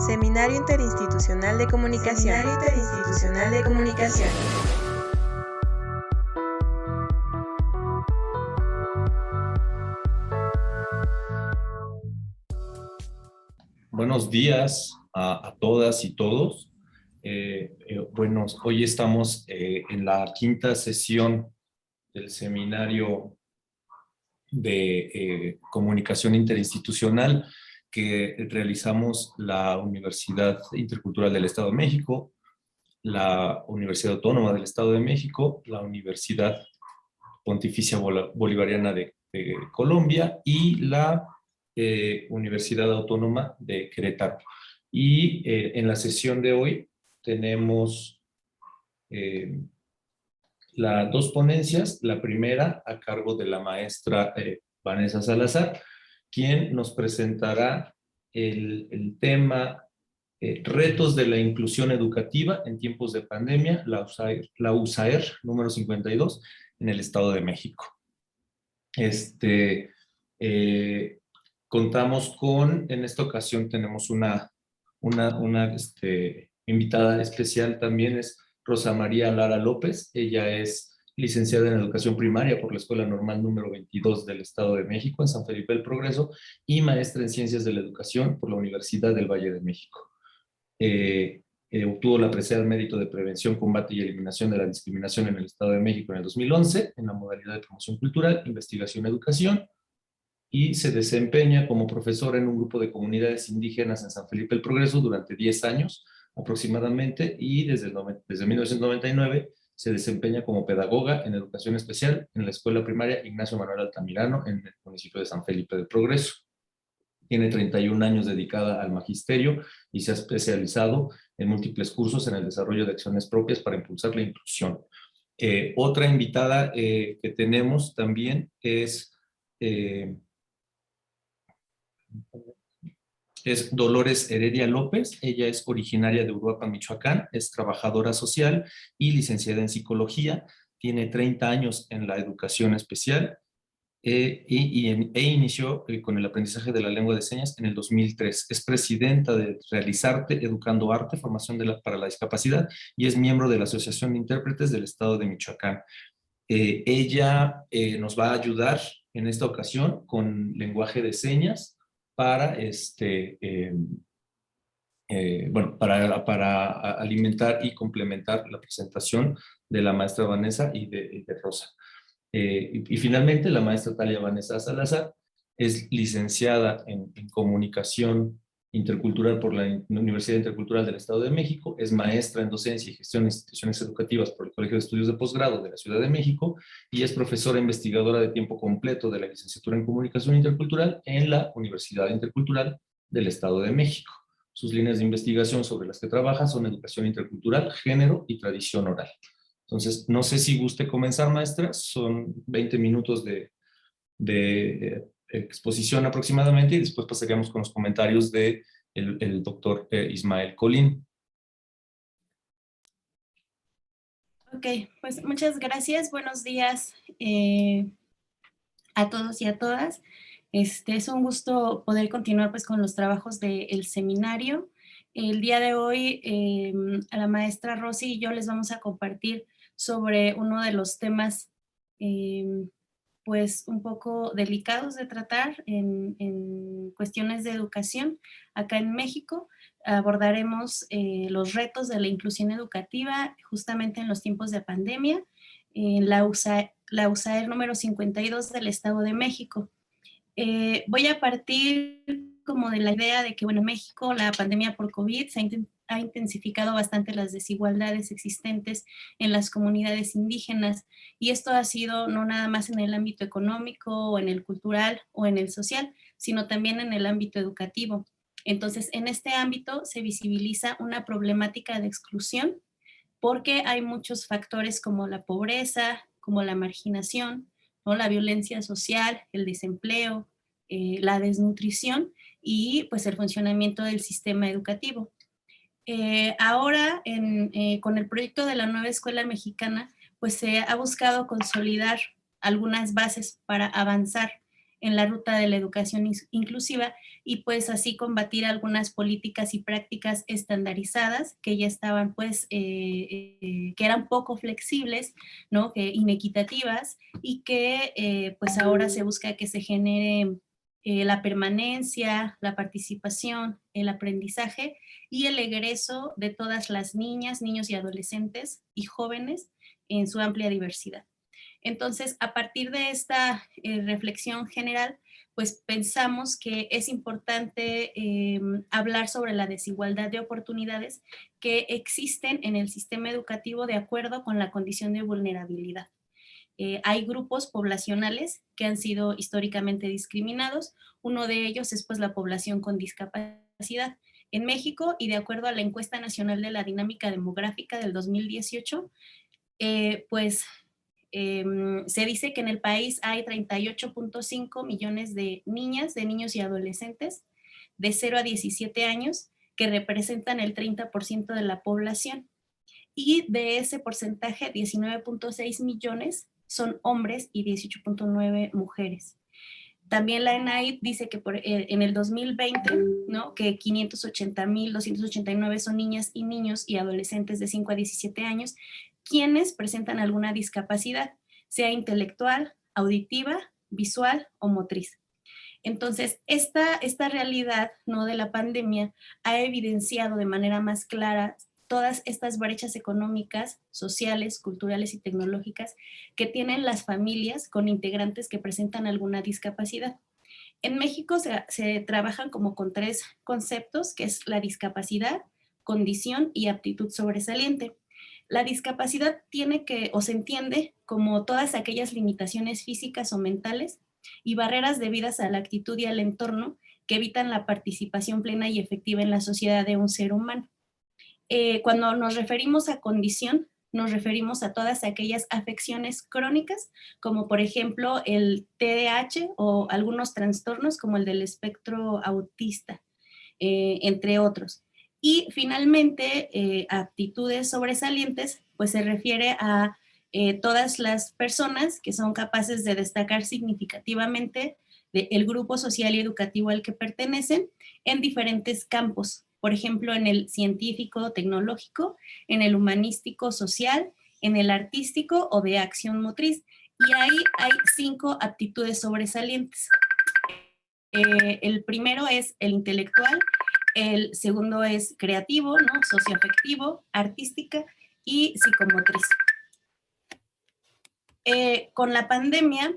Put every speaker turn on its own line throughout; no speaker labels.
Seminario Interinstitucional de Comunicación. Seminario Interinstitucional de Comunicación.
Buenos días a todas y todos. Hoy estamos en la quinta sesión del Seminario de Comunicación Interinstitucional que realizamos la Universidad Intercultural del Estado de México, la Universidad Autónoma del Estado de México, la Universidad Pontificia Bolivariana de Colombia y la Universidad Autónoma de Querétaro. Y en la sesión de hoy tenemos las dos ponencias. La primera a cargo de la maestra Vanessa Salazar, quien nos presentará el tema retos de la inclusión educativa en tiempos de pandemia, la USAER número 52 en el Estado de México. Contamos en esta ocasión tenemos una invitada especial también, es Rosa María Lara López. Ella es licenciada en Educación Primaria por la Escuela Normal número 22 del Estado de México en San Felipe del Progreso y maestra en Ciencias de la Educación por la Universidad del Valle de México. Obtuvo la presea al mérito de Prevención, Combate y Eliminación de la Discriminación en el Estado de México en el 2011 en la modalidad de Promoción Cultural, Investigación y Educación, y se desempeña como profesora en un grupo de comunidades indígenas en San Felipe del Progreso durante 10 años aproximadamente, y desde 1999 se desempeña como pedagoga en educación especial en la Escuela Primaria Ignacio Manuel Altamirano en el municipio de San Felipe del Progreso. Tiene 31 años dedicada al magisterio y se ha especializado en múltiples cursos en el desarrollo de acciones propias para impulsar la inclusión. Otra invitada que tenemos también es Dolores Heredia López. Ella es originaria de Uruapan, Michoacán, es trabajadora social y licenciada en psicología, tiene 30 años en la educación especial e inició con el aprendizaje de la lengua de señas en el 2003. Es presidenta de Realizarte, Educando Arte, Formación para la Discapacidad, y es miembro de la Asociación de Intérpretes del Estado de Michoacán. Ella nos va a ayudar en esta ocasión con lenguaje de señas para, para alimentar y complementar la presentación de la maestra Vanessa y de Rosa. Y finalmente, la maestra Talia Vanessa Salazar es licenciada en Comunicación Intercultural por la Universidad Intercultural del Estado de México, es maestra en Docencia y Gestión de Instituciones Educativas por el Colegio de Estudios de Posgrado de la Ciudad de México y es profesora investigadora de tiempo completo de la licenciatura en Comunicación Intercultural en la Universidad Intercultural del Estado de México. Sus líneas de investigación sobre las que trabaja son educación intercultural, género y tradición oral. Entonces, no sé si guste comenzar, maestra. Son 20 minutos de exposición aproximadamente y después pasaríamos con los comentarios de el doctor Ismael Colín.
Ok, pues muchas gracias. Buenos días a todos y a todas. Es un gusto poder continuar pues con los trabajos del seminario. El día de hoy a la maestra Rosy y yo les vamos a compartir sobre uno de los temas pues un poco delicados de tratar en cuestiones de educación acá en México. Abordaremos los retos de la inclusión educativa justamente en los tiempos de pandemia, en la USAER número 52 del Estado de México. Voy a partir como de la idea de que, bueno, en México la pandemia por COVID ha intensificado bastante las desigualdades existentes en las comunidades indígenas, y esto ha sido no nada más en el ámbito económico o en el cultural o en el social, sino también en el ámbito educativo. Entonces, en este ámbito se visibiliza una problemática de exclusión porque hay muchos factores como la pobreza, como la marginación, ¿no? La violencia social, el desempleo, la desnutrición y pues el funcionamiento del sistema educativo. Ahora, con el proyecto de la nueva escuela mexicana, pues se ha buscado consolidar algunas bases para avanzar en la ruta de la educación inclusiva y pues así combatir algunas políticas y prácticas estandarizadas que ya estaban pues, que eran poco flexibles, ¿no? Que inequitativas y que pues ahora se busca que se genere la permanencia, la participación, el aprendizaje y el egreso de todas las niñas, niños y adolescentes y jóvenes en su amplia diversidad. Entonces, a partir de esta reflexión general, pues pensamos que es importante hablar sobre la desigualdad de oportunidades que existen en el sistema educativo de acuerdo con la condición de vulnerabilidad. Hay grupos poblacionales que han sido históricamente discriminados. Uno de ellos es pues la población con discapacidad. En México, y de acuerdo a la Encuesta Nacional de la Dinámica Demográfica del 2018, pues se dice que en el país hay 38.5 millones de niñas, de niños y adolescentes de 0 a 17 años que representan el 30% de la población. Y de ese porcentaje, 19.6 millones son hombres y 18.9 mujeres. También la ENAID dice que en el 2020, ¿no? que 580.289 son niñas y niños y adolescentes de 5 a 17 años quienes presentan alguna discapacidad, sea intelectual, auditiva, visual o motriz. Entonces, esta realidad, ¿no? de la pandemia ha evidenciado de manera más clara todas estas brechas económicas, sociales, culturales y tecnológicas que tienen las familias con integrantes que presentan alguna discapacidad. En México se trabajan como con 3 conceptos, que es la discapacidad, condición y aptitud sobresaliente. La discapacidad tiene que, o se entiende como todas aquellas limitaciones físicas o mentales y barreras debidas a la actitud y al entorno que evitan la participación plena y efectiva en la sociedad de un ser humano. Cuando nos referimos a condición, nos referimos a todas aquellas afecciones crónicas, como por ejemplo el TDAH o algunos trastornos como el del espectro autista, entre otros. Y finalmente, aptitudes sobresalientes, pues se refiere a todas las personas que son capaces de destacar significativamente del grupo social y educativo al que pertenecen en diferentes campos, por ejemplo, en el científico, tecnológico, en el humanístico, social, en el artístico o de acción motriz. Y ahí hay 5 aptitudes sobresalientes. El primero es el intelectual, el segundo es creativo, ¿no? Socioafectivo, artística y psicomotriz. Con la pandemia,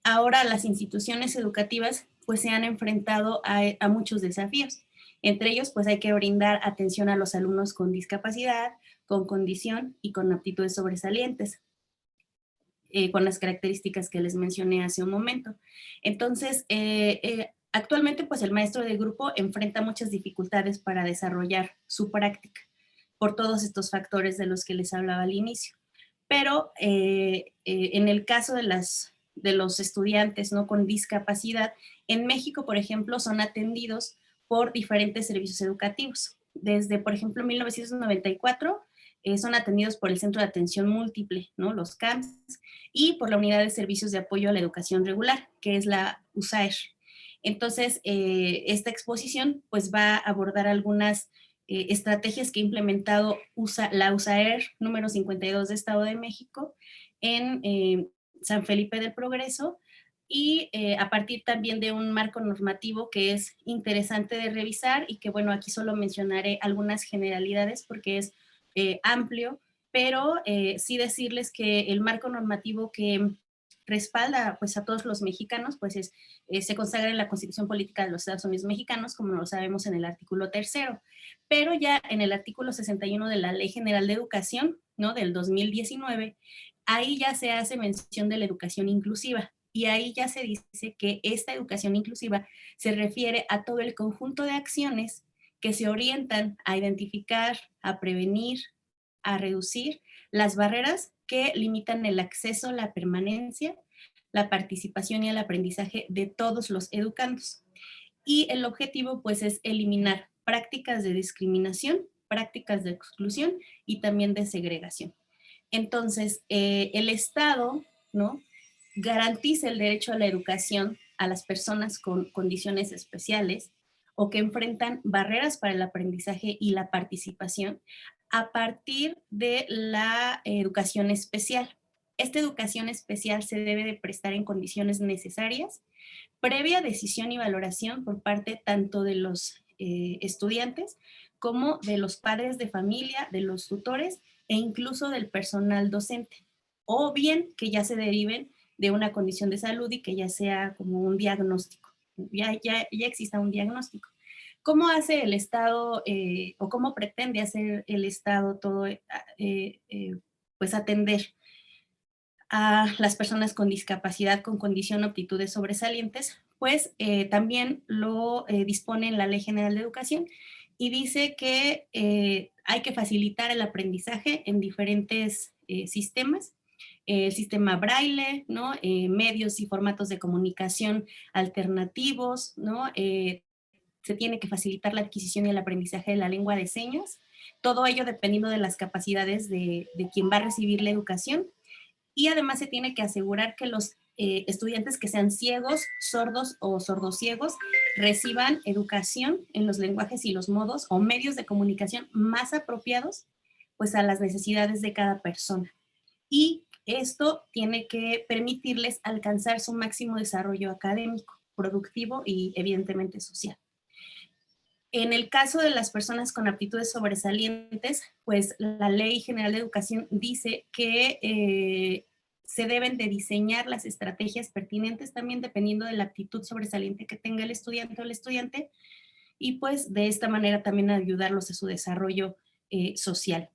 ahora las instituciones educativas pues se han enfrentado a muchos desafíos. Entre ellos, pues hay que brindar atención a los alumnos con discapacidad, con condición y con aptitudes sobresalientes, con las características que les mencioné hace un momento. Entonces, actualmente, pues el maestro de grupo enfrenta muchas dificultades para desarrollar su práctica por todos estos factores de los que les hablaba al inicio. Pero en el caso de los estudiantes, ¿no? con discapacidad, en México, por ejemplo, son atendidos por diferentes servicios educativos. Desde, por ejemplo, 1994, son atendidos por el Centro de Atención Múltiple, ¿no? los CAMS, y por la Unidad de Servicios de Apoyo a la Educación Regular, que es la USAER. Entonces, esta exposición pues, va a abordar algunas estrategias que ha implementado la USAER número 52 de Estado de México en San Felipe del Progreso, y a partir también de un marco normativo que es interesante de revisar y que, bueno, aquí solo mencionaré algunas generalidades porque es amplio, pero sí decirles que el marco normativo que respalda pues, a todos los mexicanos, pues se consagra en la Constitución Política de los Estados Unidos Mexicanos, como lo sabemos en el artículo 3º, pero ya en el artículo 61 de la Ley General de Educación, ¿no? del 2019, ahí ya se hace mención de la educación inclusiva. Y ahí ya se dice que esta educación inclusiva se refiere a todo el conjunto de acciones que se orientan a identificar, a prevenir, a reducir las barreras que limitan el acceso, la permanencia, la participación y el aprendizaje de todos los educandos. Y el objetivo pues es eliminar prácticas de discriminación, prácticas de exclusión y también de segregación. Entonces, el Estado, ¿no? garantiza el derecho a la educación a las personas con condiciones especiales o que enfrentan barreras para el aprendizaje y la participación a partir de la educación especial. Esta educación especial se debe de prestar en condiciones necesarias, previa decisión y valoración por parte tanto de los estudiantes como de los padres de familia, de los tutores e incluso del personal docente, o bien que ya se deriven de una condición de salud y que ya sea como un diagnóstico, ya exista un diagnóstico. ¿Cómo hace el Estado o cómo pretende hacer el Estado todo, pues atender a las personas con discapacidad con condición o aptitudes sobresalientes? Pues también lo dispone en la Ley General de Educación y dice que hay que facilitar el aprendizaje en diferentes sistemas. El sistema braille, ¿no? Medios y formatos de comunicación alternativos, ¿no? Se tiene que facilitar la adquisición y el aprendizaje de la lengua de señas, todo ello dependiendo de las capacidades de quien va a recibir la educación. Y además se tiene que asegurar que los estudiantes que sean ciegos, sordos o sordociegos reciban educación en los lenguajes y los modos o medios de comunicación más apropiados pues a las necesidades de cada persona. Y esto tiene que permitirles alcanzar su máximo desarrollo académico, productivo y evidentemente social. En el caso de las personas con aptitudes sobresalientes, pues la Ley General de Educación dice que se deben de diseñar las estrategias pertinentes también dependiendo de la aptitud sobresaliente que tenga el estudiante o el estudiante y pues de esta manera también ayudarlos a su desarrollo social.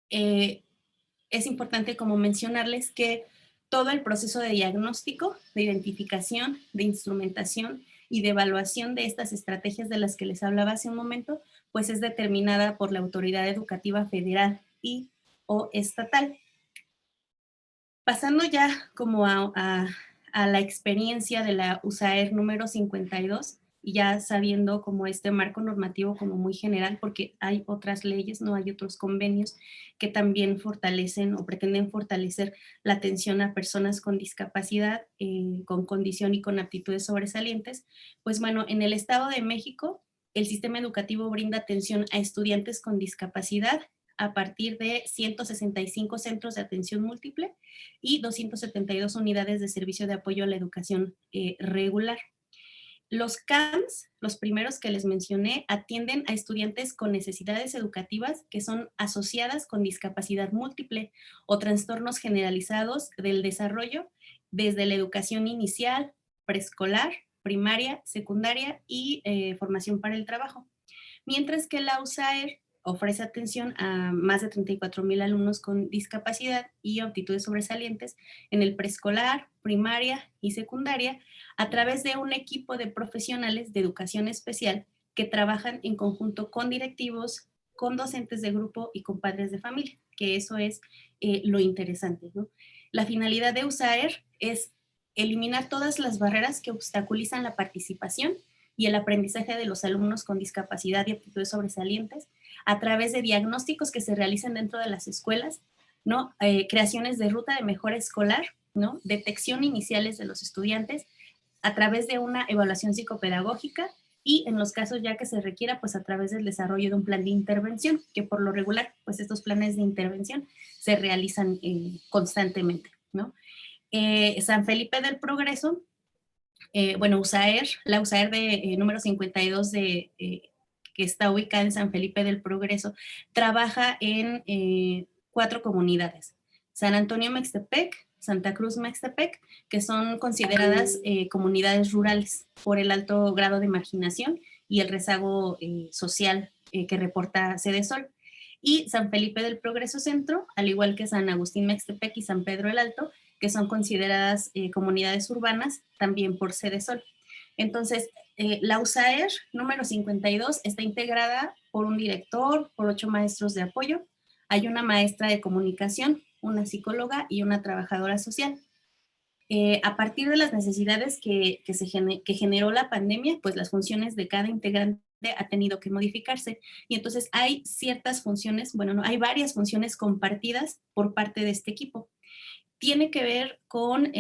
Es importante como mencionarles que todo el proceso de diagnóstico, de identificación, de instrumentación y de evaluación de estas estrategias de las que les hablaba hace un momento, pues es determinada por la autoridad educativa federal y o estatal. Pasando ya como a la experiencia de la USAER número 52, y ya sabiendo como este marco normativo como muy general, porque hay otras leyes, no hay otros convenios que también fortalecen o pretenden fortalecer la atención a personas con discapacidad, con condición y con aptitudes sobresalientes. Pues bueno, en el Estado de México, el sistema educativo brinda atención a estudiantes con discapacidad a partir de 165 centros de atención múltiple y 272 unidades de servicio de apoyo a la educación regular. Los CAMS, los primeros que les mencioné, atienden a estudiantes con necesidades educativas que son asociadas con discapacidad múltiple o trastornos generalizados del desarrollo desde la educación inicial, preescolar, primaria, secundaria y formación para el trabajo. Mientras que la USAER ofrece atención a más de 34,000 alumnos con discapacidad y aptitudes sobresalientes en el preescolar, primaria y secundaria a través de un equipo de profesionales de educación especial que trabajan en conjunto con directivos, con docentes de grupo y con padres de familia, que eso es lo interesante, ¿no? La finalidad de USAER es eliminar todas las barreras que obstaculizan la participación y el aprendizaje de los alumnos con discapacidad y aptitudes sobresalientes a través de diagnósticos que se realicen dentro de las escuelas, ¿no? Creaciones de ruta de mejora escolar, ¿no? Detección iniciales de los estudiantes a través de una evaluación psicopedagógica y en los casos ya que se requiera, pues a través del desarrollo de un plan de intervención, que por lo regular, pues estos planes de intervención se realizan constantemente, ¿no? San Felipe del Progreso, bueno, USAER, la USAER de número 52 que está ubicada en San Felipe del Progreso, trabaja en 4 comunidades: San Antonio Mextepec, Santa Cruz Mextepec, que son consideradas comunidades rurales por el alto grado de marginación y el rezago social que reporta Sedesol. Y San Felipe del Progreso Centro, al igual que San Agustín Mextepec y San Pedro el Alto, que son consideradas comunidades urbanas también por Sedesol. Entonces, la USAER número 52 está integrada por un director, por 8 maestros de apoyo, hay una maestra de comunicación, una psicóloga y una trabajadora social. A partir de las necesidades que generó la pandemia, pues las funciones de cada integrante ha tenido que modificarse y entonces hay ciertas funciones, bueno, no, hay varias funciones compartidas por parte de este equipo. Tiene que ver con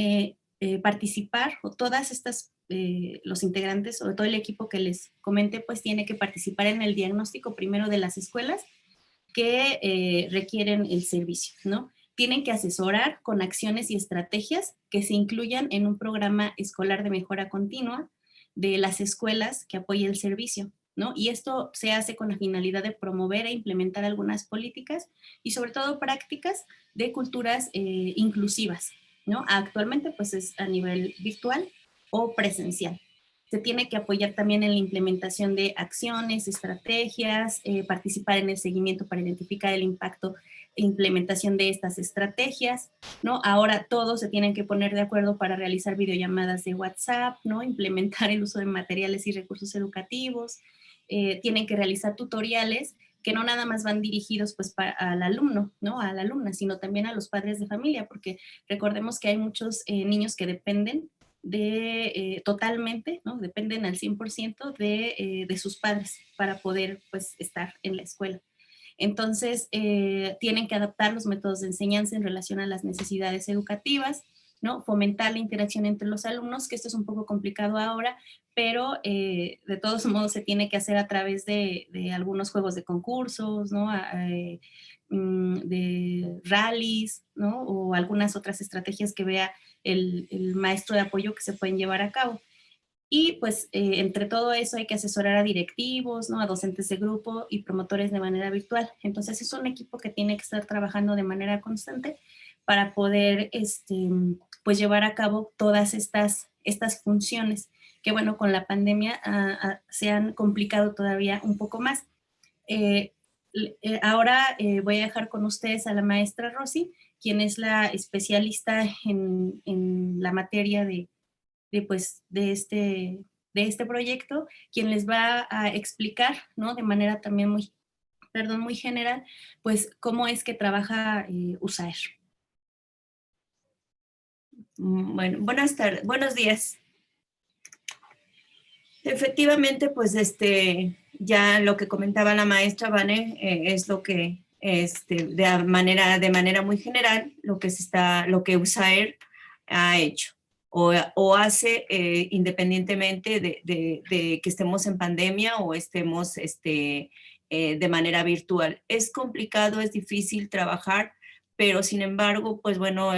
participar, o todas estas, los integrantes o todo el equipo que les comenté, pues tiene que participar en el diagnóstico primero de las escuelas que requieren el servicio, ¿no? Tienen que asesorar con acciones y estrategias que se incluyan en un programa escolar de mejora continua de las escuelas que apoyen el servicio, ¿no? Y esto se hace con la finalidad de promover e implementar algunas políticas y sobre todo prácticas de culturas inclusivas, ¿no? Actualmente pues es a nivel virtual o presencial. Se tiene que apoyar también en la implementación de acciones, estrategias, participar en el seguimiento para identificar el impacto e implementación de estas estrategias, ¿no? Ahora todos se tienen que poner de acuerdo para realizar videollamadas de WhatsApp, ¿no? Implementar el uso de materiales y recursos educativos, tienen que realizar tutoriales que no nada más van dirigidos pues al alumno, ¿no? A la alumna, sino también a los padres de familia, porque recordemos que hay muchos niños que dependen totalmente, ¿no? Dependen al 100% de sus padres para poder pues estar en la escuela. Entonces, tienen que adaptar los métodos de enseñanza en relación a las necesidades educativas, ¿no? Fomentar la interacción entre los alumnos, que esto es un poco complicado ahora, pero de todos modos se tiene que hacer a través de algunos juegos de concursos, ¿no? De rallies, ¿no? O algunas otras estrategias que vea el maestro de apoyo que se pueden llevar a cabo. Y pues entre todo eso hay que asesorar a directivos, ¿no? A docentes de grupo y promotores de manera virtual. Entonces es un equipo que tiene que estar trabajando de manera constante para poder pues llevar a cabo todas estas funciones que bueno, con la pandemia se han complicado todavía un poco más. Ahora voy a dejar con ustedes a la maestra Rosy, quien es la especialista en la materia de este proyecto, quien les va a explicar, ¿no? De manera también muy general, pues cómo es que trabaja USAER.
Bueno, buenos días. Efectivamente, pues ya lo que comentaba la maestra Vane es lo que de manera muy general lo que USAER ha hecho o hace independientemente de que estemos en pandemia o estemos de manera virtual. Es complicado, es difícil trabajar, pero sin embargo, pues bueno,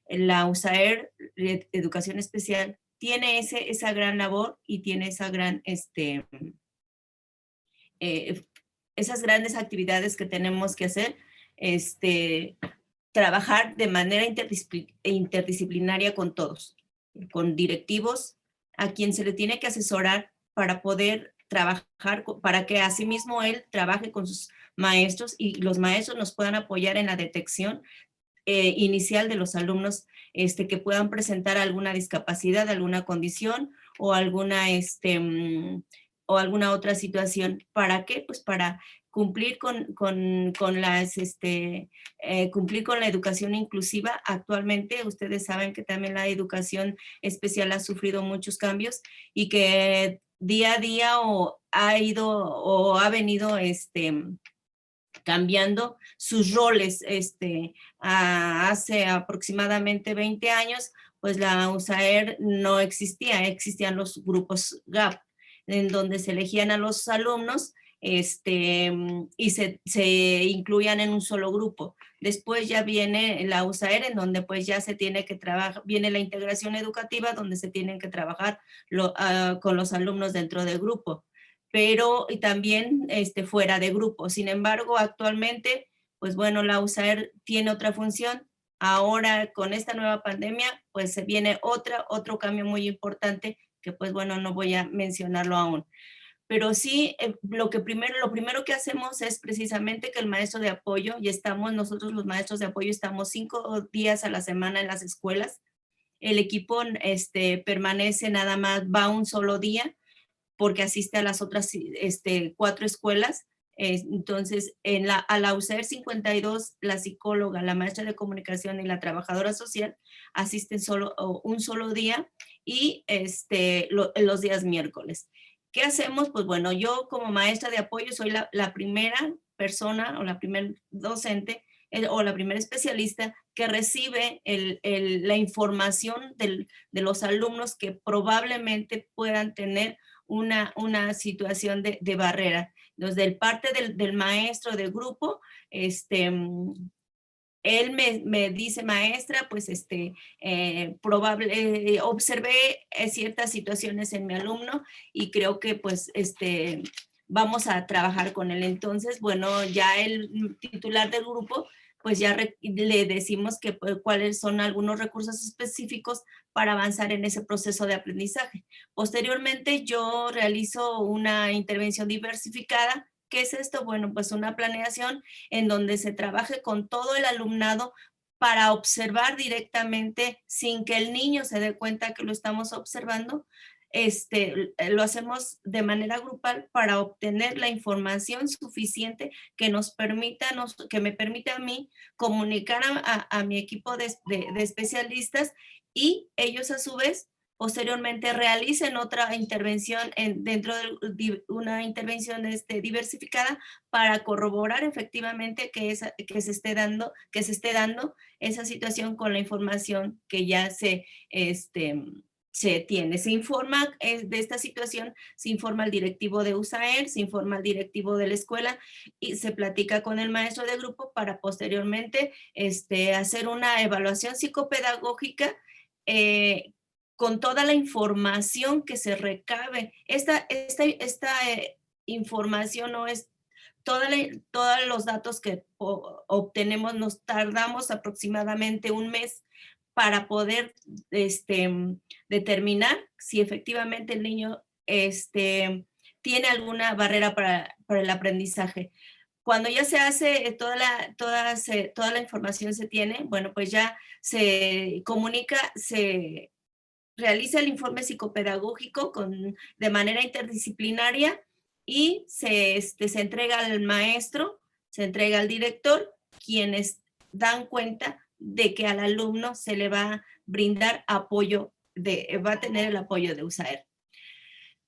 la USAER, Educación Especial, tiene esa gran labor y tiene esa gran, esas grandes actividades que tenemos que hacer, trabajar de manera interdisciplinaria con todos, con directivos, a quien se le tiene que asesorar para poder trabajar, para que asimismo él trabaje con sus maestros y los maestros nos puedan apoyar en la detección inicial de los alumnos que puedan presentar alguna discapacidad, alguna condición o alguna otra situación. ¿Para qué? Pues para cumplir cumplir con la educación inclusiva. Actualmente ustedes saben que también la educación especial ha sufrido muchos cambios y que día a día ha venido cambiando sus roles. Hace aproximadamente 20 años, pues la USAER no existían los grupos GAP, en donde se elegían a los alumnos y se incluían en un solo grupo. Después ya viene la USAER, en donde pues ya se tiene que trabajar, viene la integración educativa, donde se tienen que trabajar con los alumnos dentro del grupo, pero y también fuera de grupo. Sin embargo, actualmente, pues bueno, la USAER tiene otra función. Ahora, con esta nueva pandemia, pues se viene otro cambio muy importante, que pues bueno, no voy a mencionarlo aún. Pero sí, lo primero que hacemos es precisamente que el maestro de apoyo, y nosotros los maestros de apoyo estamos 5 días a la semana en las escuelas. El equipo permanece nada más, va un solo día, porque asiste a las otras 4 escuelas. Entonces, a la USAER 52, la psicóloga, la maestra de comunicación y la trabajadora social asisten un solo día y los días miércoles. ¿Qué hacemos? Pues bueno, yo como maestra de apoyo soy la primera persona o la primera docente o la primera especialista que recibe la información de los alumnos que probablemente puedan tener una situación de barrera. Entonces, del parte del maestro del grupo, él me dice, maestra, pues observé ciertas situaciones en mi alumno y creo que pues vamos a trabajar con él. Entonces, bueno, ya el titular del grupo, pues ya le decimos que cuáles son algunos recursos específicos para avanzar en ese proceso de aprendizaje. Posteriormente, yo realizo una intervención diversificada. ¿Qué es esto? Bueno, pues una planeación en donde se trabaje con todo el alumnado para observar directamente, sin que el niño se dé cuenta que lo estamos observando. Lo hacemos de manera grupal para obtener la información suficiente que que me permita a mí comunicar a mi equipo de especialistas, y ellos a su vez posteriormente realicen otra intervención dentro de una intervención diversificada para corroborar efectivamente que se esté dando esa situación con la información que ya se tiene. Se informa de esta situación, se informa al directivo de USAER, se informa al directivo de la escuela y se platica con el maestro de grupo para posteriormente hacer una evaluación psicopedagógica con toda la información que se recabe. Esta información no es todos los datos que obtenemos, nos tardamos aproximadamente un mes para poder determinar si efectivamente el niño tiene alguna barrera para el aprendizaje. Cuando ya se hace toda la información se tiene, bueno, pues ya se comunica, se realiza el informe psicopedagógico de manera interdisciplinaria y se entrega al maestro, se entrega al director, quienes dan cuenta de que al alumno se le va a brindar apoyo, va a tener el apoyo de USAER.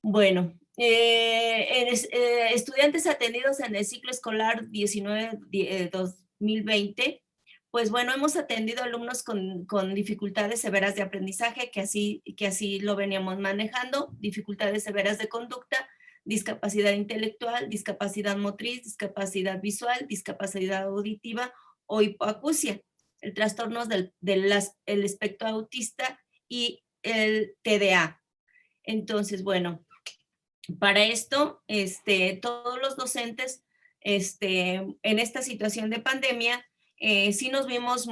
Bueno, estudiantes atendidos en el ciclo escolar 2020, pues bueno, hemos atendido alumnos con dificultades severas de aprendizaje, que así lo veníamos manejando, dificultades severas de conducta, discapacidad intelectual, discapacidad motriz, discapacidad visual, discapacidad auditiva o hipoacusia, el trastornos del espectro autista y el TDA. Entonces, bueno, para esto, todos los docentes, en esta situación de pandemia, sí nos vimos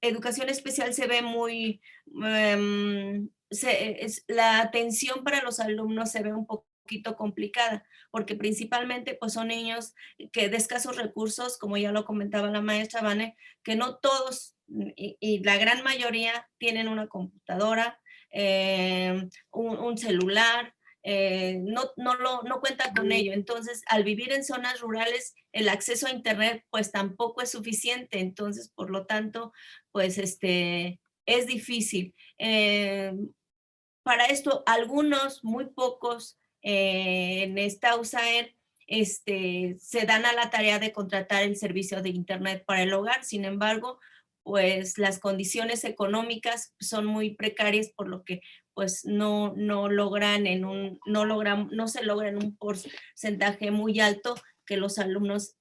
educación especial se ve muy, la atención para los alumnos se ve un poquito complicada, porque principalmente pues son niños que de escasos recursos, como ya lo comentaba la maestra Vane, que no todos y la gran mayoría tienen una computadora, un celular, no cuenta con ello. Entonces, al vivir en zonas rurales, el acceso a internet pues tampoco es suficiente. Entonces, por lo tanto, pues es difícil. Para esto, algunos, muy pocos, en esta USAER, se dan a la tarea de contratar el servicio de internet para el hogar. Sin embargo, pues las condiciones económicas son muy precarias, por lo que pues no se logra en un porcentaje muy alto que los alumnos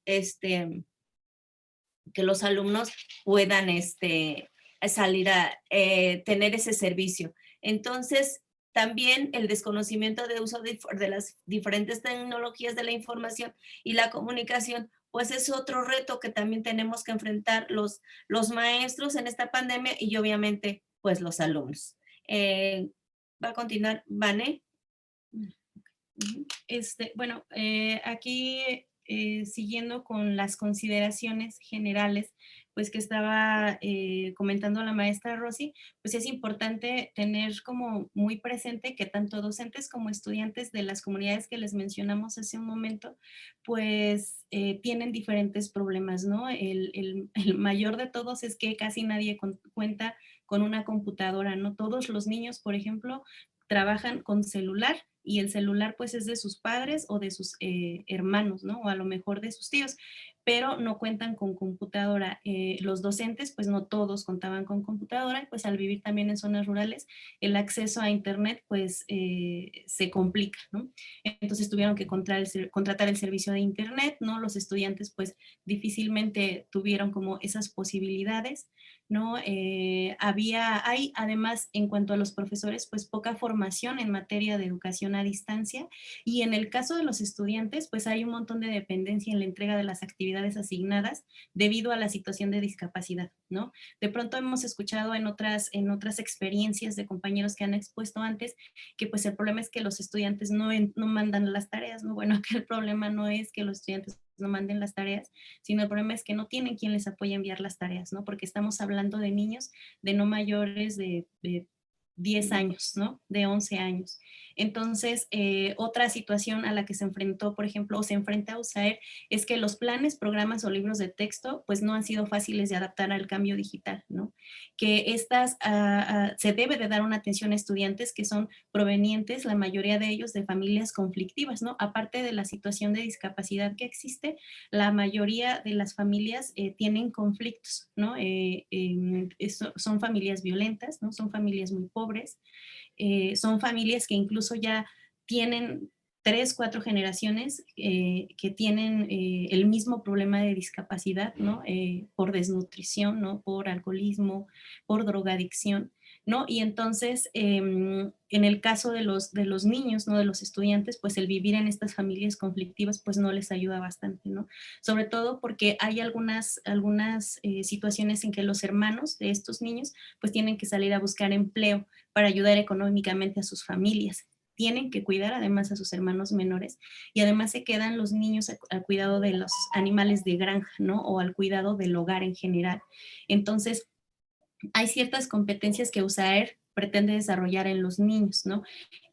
puedan salir a tener ese servicio. Entonces, también el desconocimiento de uso de las diferentes tecnologías de la información y la comunicación, pues es otro reto que también tenemos que enfrentar los maestros en esta pandemia y obviamente pues los alumnos. Va a continuar, Vane.
Bueno, aquí siguiendo con las consideraciones generales, pues que estaba comentando la maestra Rosy, pues es importante tener como muy presente que tanto docentes como estudiantes de las comunidades que les mencionamos hace un momento, pues tienen diferentes problemas, ¿no? El mayor de todos es que casi nadie cuenta con una computadora, ¿no? Todos los niños, por ejemplo, trabajan con celular y el celular pues es de sus padres o de sus hermanos, ¿no? O a lo mejor de sus tíos. pero no cuentan con computadora. Los docentes, pues no todos contaban con computadora, y pues al vivir también en zonas rurales, el acceso a internet pues se complica, ¿no? Entonces tuvieron que contratar el servicio de internet, ¿no? Los estudiantes pues difícilmente tuvieron como esas posibilidades, ¿no? Hay además, en cuanto a los profesores, pues poca formación en materia de educación a distancia, y en el caso de los estudiantes, pues hay un montón de dependencia en la entrega de las actividades asignadas debido a la situación de discapacidad, ¿no? De pronto hemos escuchado en otras experiencias de compañeros que han expuesto antes que pues el problema es que los estudiantes no mandan las tareas, ¿no? Bueno, acá el problema no es que los estudiantes no manden las tareas, sino el problema es que no tienen quien les apoye a enviar las tareas, ¿no? Porque estamos hablando de niños de no mayores de 10 años, ¿no? De 11 años. Entonces, otra situación a la que se enfrentó, por ejemplo, o se enfrenta USAER, es que los planes, programas o libros de texto, pues no han sido fáciles de adaptar al cambio digital, ¿no? Que se debe de dar una atención a estudiantes que son provenientes, la mayoría de ellos, de familias conflictivas, ¿no? Aparte de la situación de discapacidad que existe, la mayoría de las familias tienen conflictos, ¿no? Son familias violentas, ¿no? Son familias muy pobres, son familias que incluso ya tienen 3, 4 generaciones que tienen el mismo problema de discapacidad, ¿no? Por desnutrición, ¿no? Por alcoholismo, por drogadicción, ¿no? Y entonces, en el caso de los niños, ¿no? De los estudiantes, pues el vivir en estas familias conflictivas, pues no les ayuda bastante, ¿no? Sobre todo porque hay algunas situaciones en que los hermanos de estos niños, pues tienen que salir a buscar empleo para ayudar económicamente a sus familias. Tienen que cuidar además a sus hermanos menores, y además se quedan los niños al cuidado de los animales de granja, ¿no? O al cuidado del hogar en general. Entonces, hay ciertas competencias que USAER pretende desarrollar en los niños, ¿no?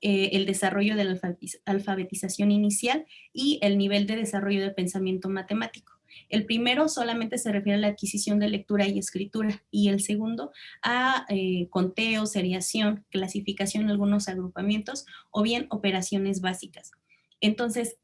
El desarrollo de la alfabetización inicial y el nivel de desarrollo del pensamiento matemático. El primero solamente se refiere a la adquisición de lectura y escritura, y el segundo a conteo, seriación, clasificación en algunos agrupamientos o bien operaciones básicas. Entonces,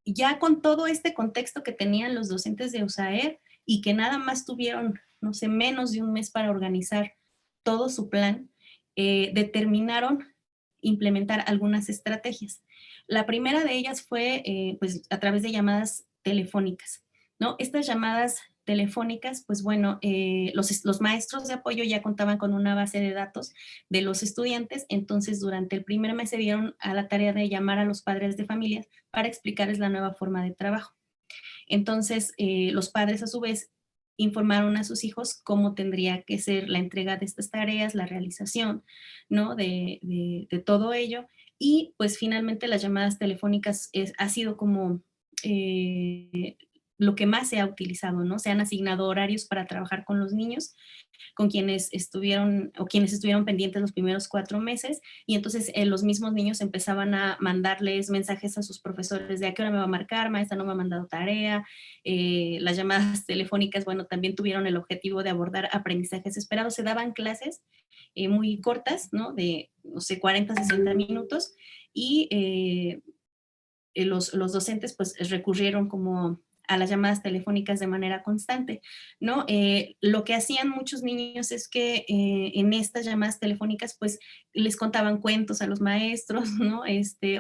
ya con todo este contexto que tenían los docentes de USAER y que nada más tuvieron, no sé, menos de un mes para organizar todo su plan, determinaron implementar algunas estrategias. La primera de ellas fue pues a través de llamadas telefónicas, ¿no? Estas llamadas telefónicas, pues bueno, los maestros de apoyo ya contaban con una base de datos de los estudiantes, entonces durante el primer mes se dieron a la tarea de llamar a los padres de familias para explicarles la nueva forma de trabajo. Entonces, los padres a su vez informaron a sus hijos cómo tendría que ser la entrega de estas tareas, la realización, ¿no? de todo ello. Y pues finalmente las llamadas telefónicas ha sido como lo que más se ha utilizado, ¿no? Se han asignado horarios para trabajar con los niños, con quienes estuvieron pendientes los primeros 4 meses, y entonces los mismos niños empezaban a mandarles mensajes a sus profesores de a qué hora me va a marcar, maestra no me ha mandado tarea. Las llamadas telefónicas, bueno, también tuvieron el objetivo de abordar aprendizajes esperados. Se daban clases muy cortas, ¿no? De, no sé, 40, 60 minutos, y los docentes pues recurrieron como a las llamadas telefónicas de manera constante, ¿no? Lo que hacían muchos niños es que en estas llamadas telefónicas pues les contaban cuentos a los maestros, ¿no?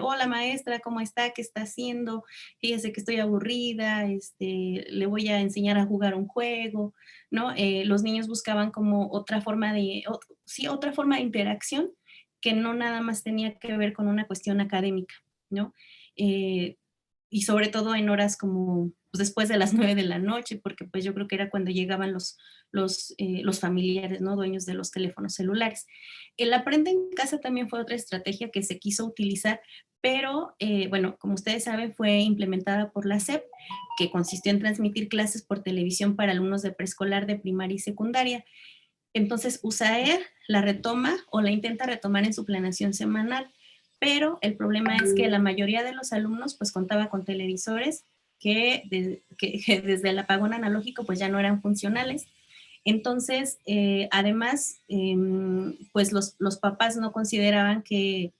Hola maestra, ¿cómo está? ¿Qué está haciendo? Fíjese que estoy aburrida, le voy a enseñar a jugar un juego, ¿no? Los niños buscaban como otra forma de interacción que no nada más tenía que ver con una cuestión académica, ¿no? Y sobre todo en horas como pues, después de las 9 de la noche, porque pues yo creo que era cuando llegaban los familiares, ¿no? Dueños de los teléfonos celulares. El Aprende en Casa también fue otra estrategia que se quiso utilizar, pero bueno, como ustedes saben, fue implementada por la SEP, que consistió en transmitir clases por televisión para alumnos de preescolar, de primaria y secundaria. Entonces, USAER la retoma o la intenta retomar en su planeación semanal, pero el problema es que la mayoría de los alumnos pues contaba con televisores que desde el apagón analógico pues ya no eran funcionales. Entonces, además, pues los papás no consideraban que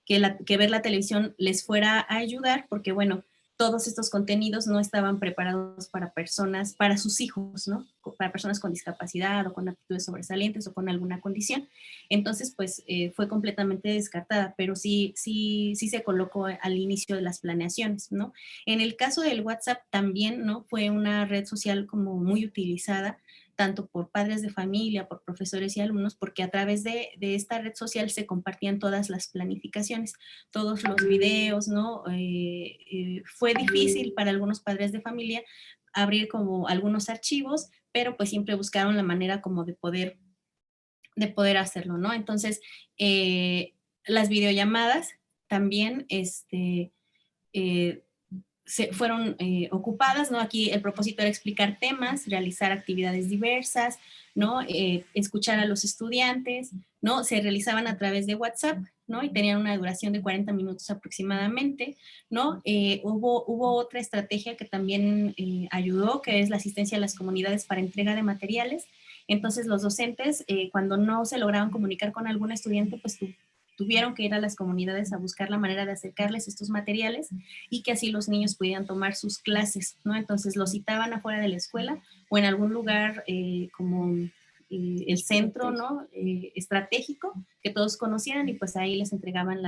ver la televisión les fuera a ayudar, porque bueno, todos estos contenidos no estaban preparados para personas, para sus hijos, ¿no? Para personas con discapacidad o con aptitudes sobresalientes o con alguna condición. Entonces, pues fue completamente descartada, pero sí se colocó al inicio de las planeaciones, ¿no? En el caso del WhatsApp también, ¿no? Fue una red social como muy utilizada, tanto por padres de familia, por profesores y alumnos, porque a través de esta red social se compartían todas las planificaciones, todos los videos, ¿no? Fue difícil para algunos padres de familia abrir como algunos archivos, pero pues siempre buscaron la manera como de poder hacerlo, ¿no? Entonces, las videollamadas también, se fueron ocupadas, ¿no? Aquí el propósito era explicar temas, realizar actividades diversas, ¿no? Escuchar a los estudiantes, ¿no? Se realizaban a través de WhatsApp, ¿no? Y tenían una duración de 40 minutos aproximadamente, ¿no? Hubo otra estrategia que también ayudó, que es la asistencia a las comunidades para entrega de materiales. Entonces, los docentes, cuando no se lograban comunicar con algún estudiante, pues tuvieron que ir a las comunidades a buscar la manera de acercarles estos materiales y que así los niños pudieran tomar sus clases, ¿no? Entonces los citaban afuera de la escuela o en algún lugar como el centro, ¿no? Estratégico que todos conocieran y pues ahí les entregaban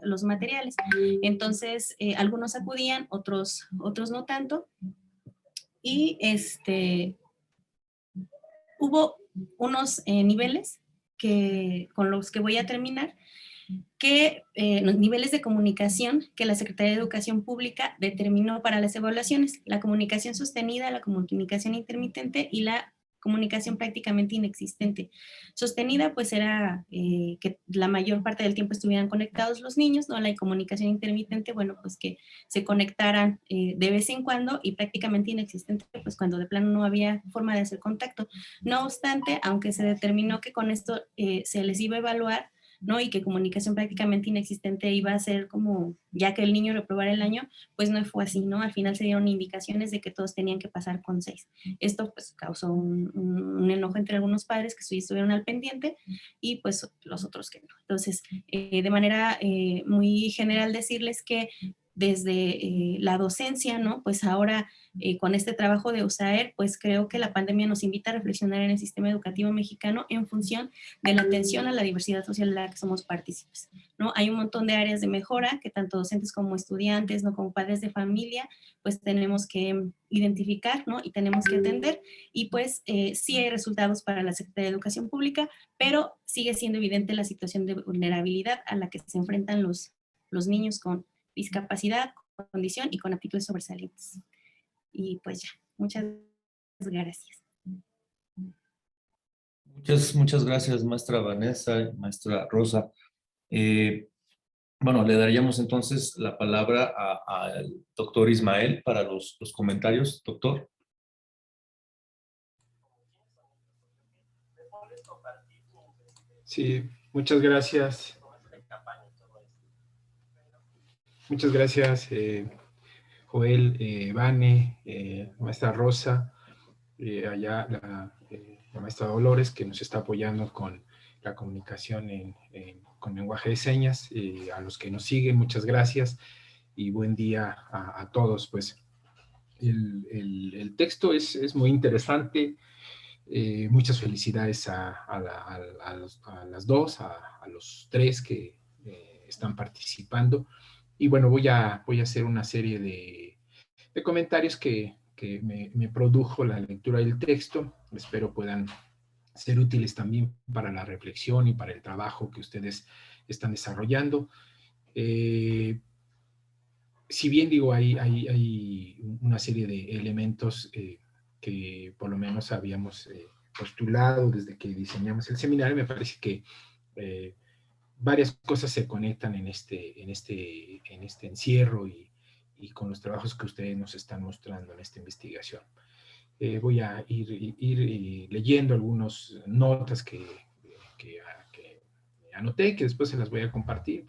los materiales. Entonces algunos acudían, otros no tanto. Y hubo unos niveles con los que voy a terminar, que los niveles de comunicación que la Secretaría de Educación Pública determinó para las evaluaciones: la comunicación sostenida, la comunicación intermitente y la comunicación prácticamente inexistente. Sostenida pues era que la mayor parte del tiempo estuvieran conectados los niños, ¿no? La comunicación intermitente, bueno, pues que se conectaran de vez en cuando, y prácticamente inexistente pues cuando de plano no había forma de hacer contacto. No obstante, aunque se determinó que con esto se les iba a evaluar, ¿no? Y que comunicación prácticamente inexistente iba a ser como, ya que el niño reprobara el año, pues no fue así, ¿no? Al final se dieron indicaciones de que todos tenían que pasar con 6. Esto pues causó un enojo entre algunos padres que estuvieron al pendiente y pues los otros que no. Entonces, de manera muy general decirles que desde la docencia, ¿no? Pues ahora con este trabajo de USAER, pues creo que la pandemia nos invita a reflexionar en el sistema educativo mexicano en función de la atención a la diversidad social de la que somos partícipes, ¿no? Hay un montón de áreas de mejora que tanto docentes como estudiantes, ¿no? Como padres de familia, pues tenemos que identificar, ¿no? Y tenemos que atender, y pues sí hay resultados para la Secretaría de Educación Pública, pero sigue siendo evidente la situación de vulnerabilidad a la que se enfrentan los niños con discapacidad, con condición y con aptitudes sobresalientes. Y pues ya, muchas gracias.
Muchas gracias, maestra Vanessa y maestra Rosa. Bueno, le daríamos entonces la palabra al doctor Ismael para los comentarios. Doctor.
Sí, muchas gracias. Muchas gracias, Joel, Vane, maestra Rosa, allá la maestra Dolores, que nos está apoyando con la comunicación con lenguaje de señas. A los que nos siguen, muchas gracias y buen día a todos. Pues el texto es muy interesante. Muchas felicidades a las dos, a los tres que están participando. Y bueno, voy a hacer una serie de comentarios que me produjo la lectura del texto. Espero puedan ser útiles también para la reflexión y para el trabajo que ustedes están desarrollando. Si bien digo, hay una serie de elementos que por lo menos habíamos postulado desde que diseñamos el seminario, me parece que varias cosas se conectan en este encierro y con los trabajos que ustedes nos están mostrando en esta investigación. Voy a ir leyendo algunas notas que anoté y que después se las voy a compartir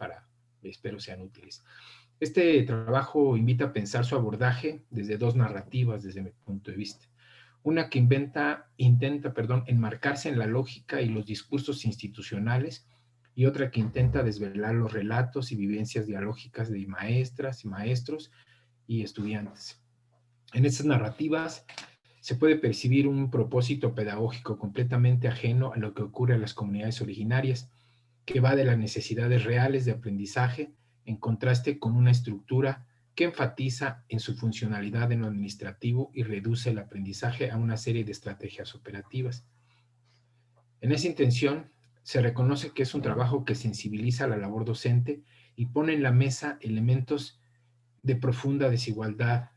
espero sean útiles. Este trabajo invita a pensar su abordaje desde dos narrativas desde mi punto de vista. Una que intenta enmarcarse en la lógica y los discursos institucionales, y otra que intenta desvelar los relatos y vivencias dialógicas de maestras y maestros y estudiantes. En estas narrativas se puede percibir un propósito pedagógico completamente ajeno a lo que ocurre en las comunidades originarias, que va de las necesidades reales de aprendizaje en contraste con una estructura que enfatiza en su funcionalidad en lo administrativo y reduce el aprendizaje a una serie de estrategias operativas. En esa intención, se reconoce que es un trabajo que sensibiliza la labor docente y pone en la mesa elementos de profunda desigualdad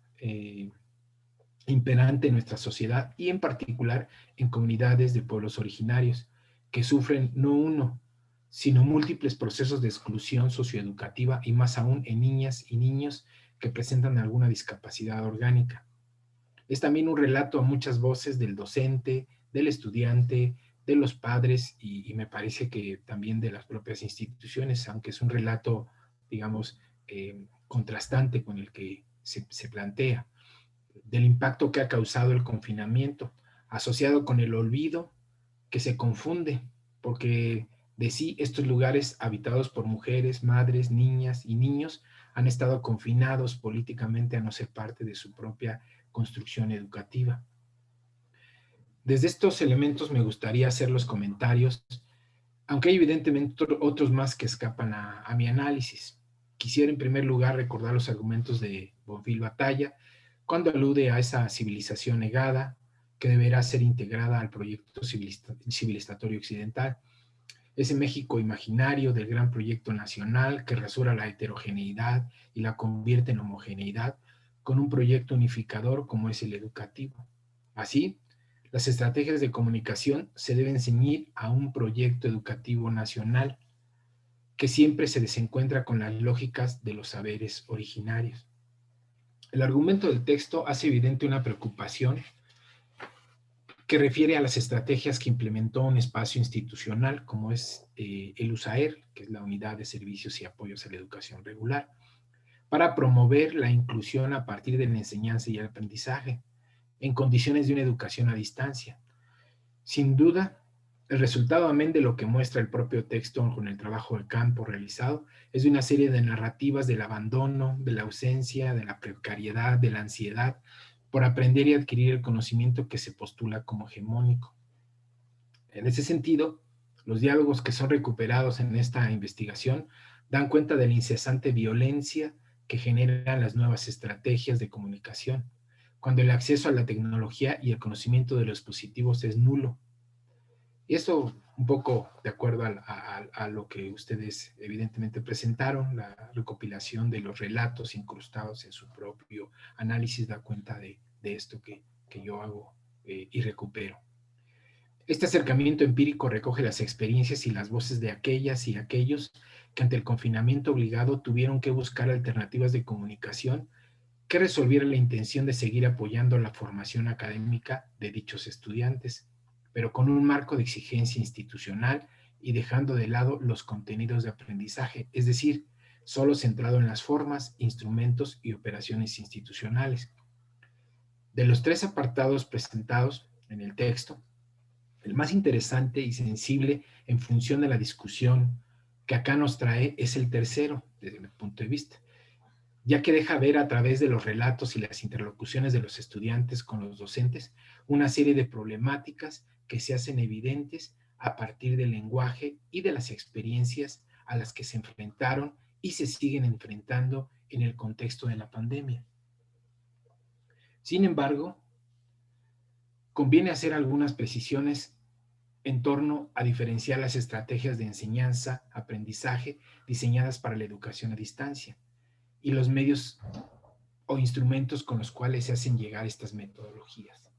imperante en nuestra sociedad y en particular en comunidades de pueblos originarios que sufren no uno, sino múltiples procesos de exclusión socioeducativa y más aún en niñas y niños que presentan alguna discapacidad orgánica. Es también un relato a muchas voces del docente, del estudiante, de los padres y me parece que también de las propias instituciones, aunque es un relato, digamos, contrastante con el que se plantea, del impacto que ha causado el confinamiento, asociado con el olvido que se confunde, porque de sí estos lugares habitados por mujeres, madres, niñas y niños han estado confinados políticamente a no ser parte de su propia construcción educativa. Desde estos elementos me gustaría hacer los comentarios, aunque hay evidentemente otros más que escapan a mi análisis. Quisiera en primer lugar recordar los argumentos de Bonfil Batalla, cuando alude a esa civilización negada que deberá ser integrada al proyecto civilizatorio occidental, ese México imaginario del gran proyecto nacional que rasura la heterogeneidad y la convierte en homogeneidad con un proyecto unificador como es el educativo. Así, las estrategias de comunicación se deben ceñir a un proyecto educativo nacional que siempre se desencuentra con las lógicas de los saberes originarios. El argumento del texto hace evidente una preocupación que refiere a las estrategias que implementó un espacio institucional como es el USAER, que es la Unidad de Servicios y Apoyos a la Educación Regular, para promover la inclusión a partir de la enseñanza y el aprendizaje en condiciones de una educación a distancia. Sin duda, el resultado, amén de lo que muestra el propio texto con el trabajo de campo realizado, es de una serie de narrativas del abandono, de la ausencia, de la precariedad, de la ansiedad, por aprender y adquirir el conocimiento que se postula como hegemónico. En ese sentido, los diálogos que son recuperados en esta investigación dan cuenta de la incesante violencia que generan las nuevas estrategias de comunicación, cuando el acceso a la tecnología y el conocimiento de los dispositivos es nulo. Y esto un poco de acuerdo a lo que ustedes evidentemente presentaron, la recopilación de los relatos incrustados en su propio análisis da cuenta de esto que yo hago y recupero. Este acercamiento empírico recoge las experiencias y las voces de aquellas y aquellos que ante el confinamiento obligado tuvieron que buscar alternativas de comunicación que resolvieran la intención de seguir apoyando la formación académica de dichos estudiantes, pero con un marco de exigencia institucional y dejando de lado los contenidos de aprendizaje, es decir, solo centrado en las formas, instrumentos y operaciones institucionales. De los 3 apartados presentados en el texto, el más interesante y sensible en función de la discusión que acá nos trae es el tercero, desde mi punto de vista, ya que deja ver a través de los relatos y las interlocuciones de los estudiantes con los docentes una serie de problemáticas que se hacen evidentes a partir del lenguaje y de las experiencias a las que se enfrentaron y se siguen enfrentando en el contexto de la pandemia. Sin embargo, conviene hacer algunas precisiones en torno a diferenciar las estrategias de enseñanza, aprendizaje diseñadas para la educación a distancia y los medios o instrumentos con los cuales se hacen llegar estas metodologías.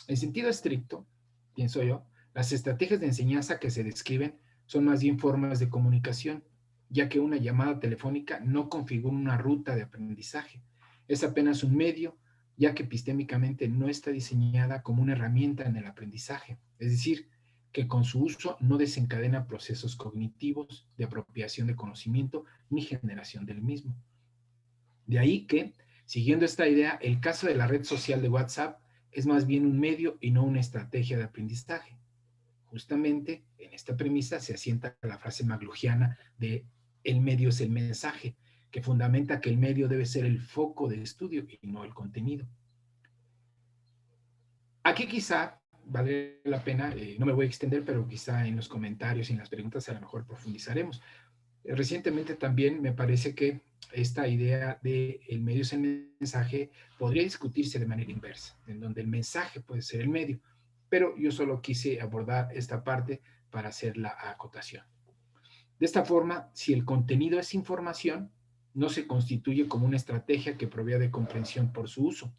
En sentido estricto, pienso yo, las estrategias de enseñanza que se describen son más bien formas de comunicación, ya que una llamada telefónica no configura una ruta de aprendizaje. Es apenas un medio, ya que epistémicamente no está diseñada como una herramienta en el aprendizaje, es decir, que con su uso no desencadena procesos cognitivos de apropiación de conocimiento ni generación del mismo. De ahí que, siguiendo esta idea, el caso de la red social de WhatsApp es más bien un medio y no una estrategia de aprendizaje. Justamente en esta premisa se asienta la frase maglugiana de el medio es el mensaje, que fundamenta que el medio debe ser el foco de estudio y no el contenido. Aquí quizá vale la pena, no me voy a extender, pero quizá en los comentarios y en las preguntas a lo mejor profundizaremos. Recientemente también me parece que esta idea de el medio es el mensaje podría discutirse de manera inversa, en donde el mensaje puede ser el medio, pero yo solo quise abordar esta parte para hacer la acotación. De esta forma, si el contenido es información, no se constituye como una estrategia que provea de comprensión por su uso.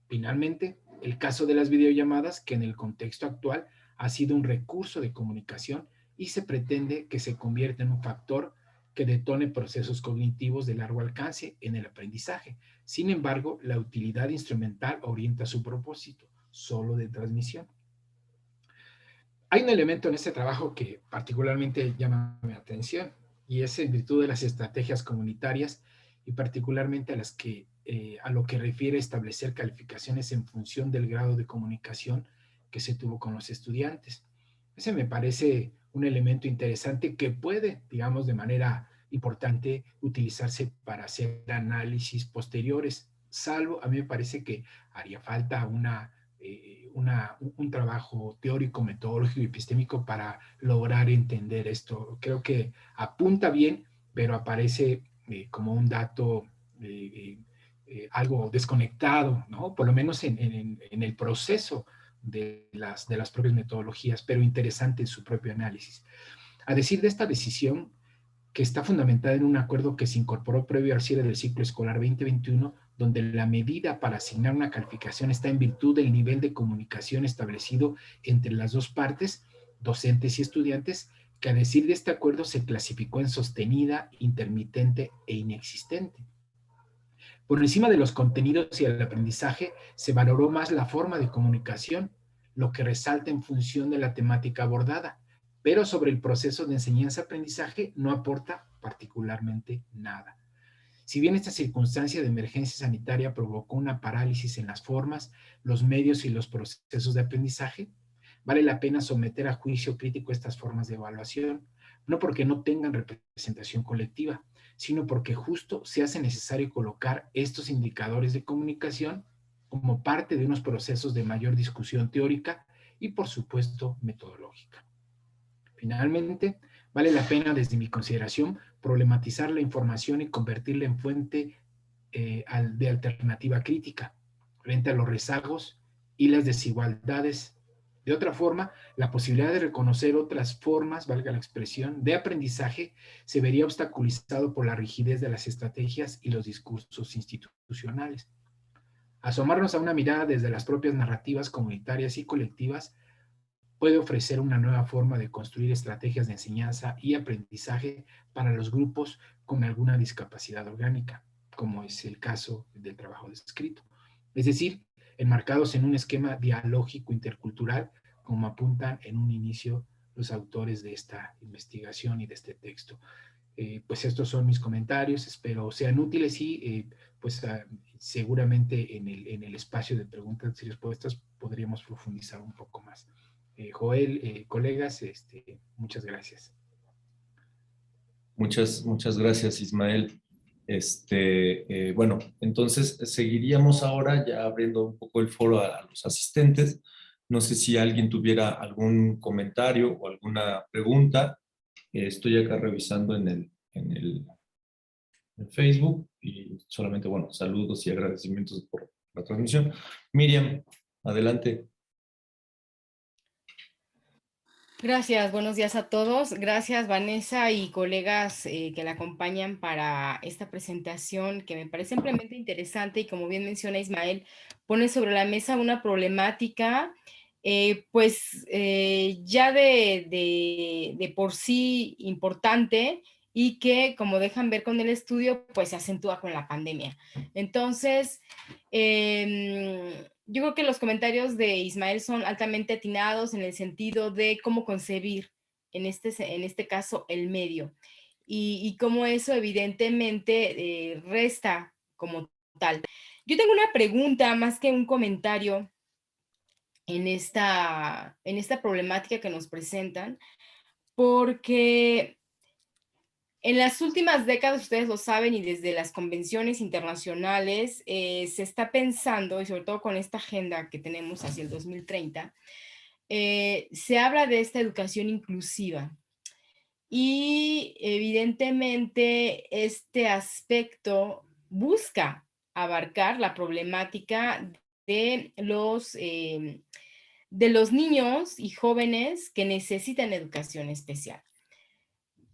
Finalmente, el caso de las videollamadas, que en el contexto actual ha sido un recurso de comunicación y se pretende que se convierta en un factor que detone procesos cognitivos de largo alcance en el aprendizaje. Sin embargo, la utilidad instrumental orienta su propósito, solo de transmisión. Hay un elemento en este trabajo que particularmente llama mi atención, y es en virtud de las estrategias comunitarias y particularmente a lo que refiere establecer calificaciones en función del grado de comunicación que se tuvo con los estudiantes. Ese me parece un elemento interesante que puede, digamos, de manera importante utilizarse para hacer análisis posteriores, salvo a mí me parece que haría falta un trabajo teórico, metodológico y epistémico para lograr entender esto. Creo que apunta bien, pero aparece como un dato algo desconectado, ¿no? Por lo menos en el proceso de las propias metodologías, pero interesante en su propio análisis. A decir de esta decisión, que está fundamentada en un acuerdo que se incorporó previo al cierre del ciclo escolar 2021, donde la medida para asignar una calificación está en virtud del nivel de comunicación establecido entre las dos partes, docentes y estudiantes, que a decir de este acuerdo se clasificó en sostenida, intermitente e inexistente. Por encima de los contenidos y el aprendizaje, se valoró más la forma de comunicación, lo que resalta en función de la temática abordada, pero sobre el proceso de enseñanza-aprendizaje no aporta particularmente nada. Si bien esta circunstancia de emergencia sanitaria provocó una parálisis en las formas, los medios y los procesos de aprendizaje, vale la pena someter a juicio crítico estas formas de evaluación, no porque no tengan representación colectiva, sino porque justo se hace necesario colocar estos indicadores de comunicación como parte de unos procesos de mayor discusión teórica y, por supuesto, metodológica. Finalmente, vale la pena, desde mi consideración, problematizar la información y convertirla en fuente de alternativa crítica frente a los rezagos y las desigualdades. De otra forma, la posibilidad de reconocer otras formas, valga la expresión, de aprendizaje se vería obstaculizado por la rigidez de las estrategias y los discursos institucionales. Asomarnos a una mirada desde las propias narrativas comunitarias y colectivas puede ofrecer una nueva forma de construir estrategias de enseñanza y aprendizaje para los grupos con alguna discapacidad orgánica, como es el caso del trabajo descrito. Es decir, enmarcados en un esquema dialógico intercultural, como apuntan en un inicio los autores de esta investigación y de este texto. Pues estos son mis comentarios, espero sean útiles y seguramente en el espacio de preguntas y respuestas podríamos profundizar un poco más. Joel, colegas, muchas gracias.
Muchas gracias, Ismael. Bueno, entonces seguiríamos ahora ya abriendo un poco el foro a los asistentes. No sé si alguien tuviera algún comentario o alguna pregunta. Estoy acá revisando en Facebook y solamente, bueno, saludos y agradecimientos por la transmisión. Miriam, adelante.
Gracias, buenos días a todos. Gracias, Vanessa y colegas que la acompañan para esta presentación que me parece ampliamente interesante y, como bien menciona Ismael, pone sobre la mesa una problemática ya de por sí importante y que, como dejan ver con el estudio, pues se acentúa con la pandemia. Entonces, yo creo que los comentarios de Ismael son altamente atinados en el sentido de cómo concebir, en este caso, el medio. Y cómo eso evidentemente resta como tal. Yo tengo una pregunta más que un comentario en esta problemática que nos presentan, porque En las últimas décadas, ustedes lo saben, y desde las convenciones internacionales, se está pensando, y sobre todo con esta agenda que tenemos hacia el 2030, se habla de esta educación inclusiva. Y evidentemente este aspecto busca abarcar la problemática de los niños y jóvenes que necesitan educación especial.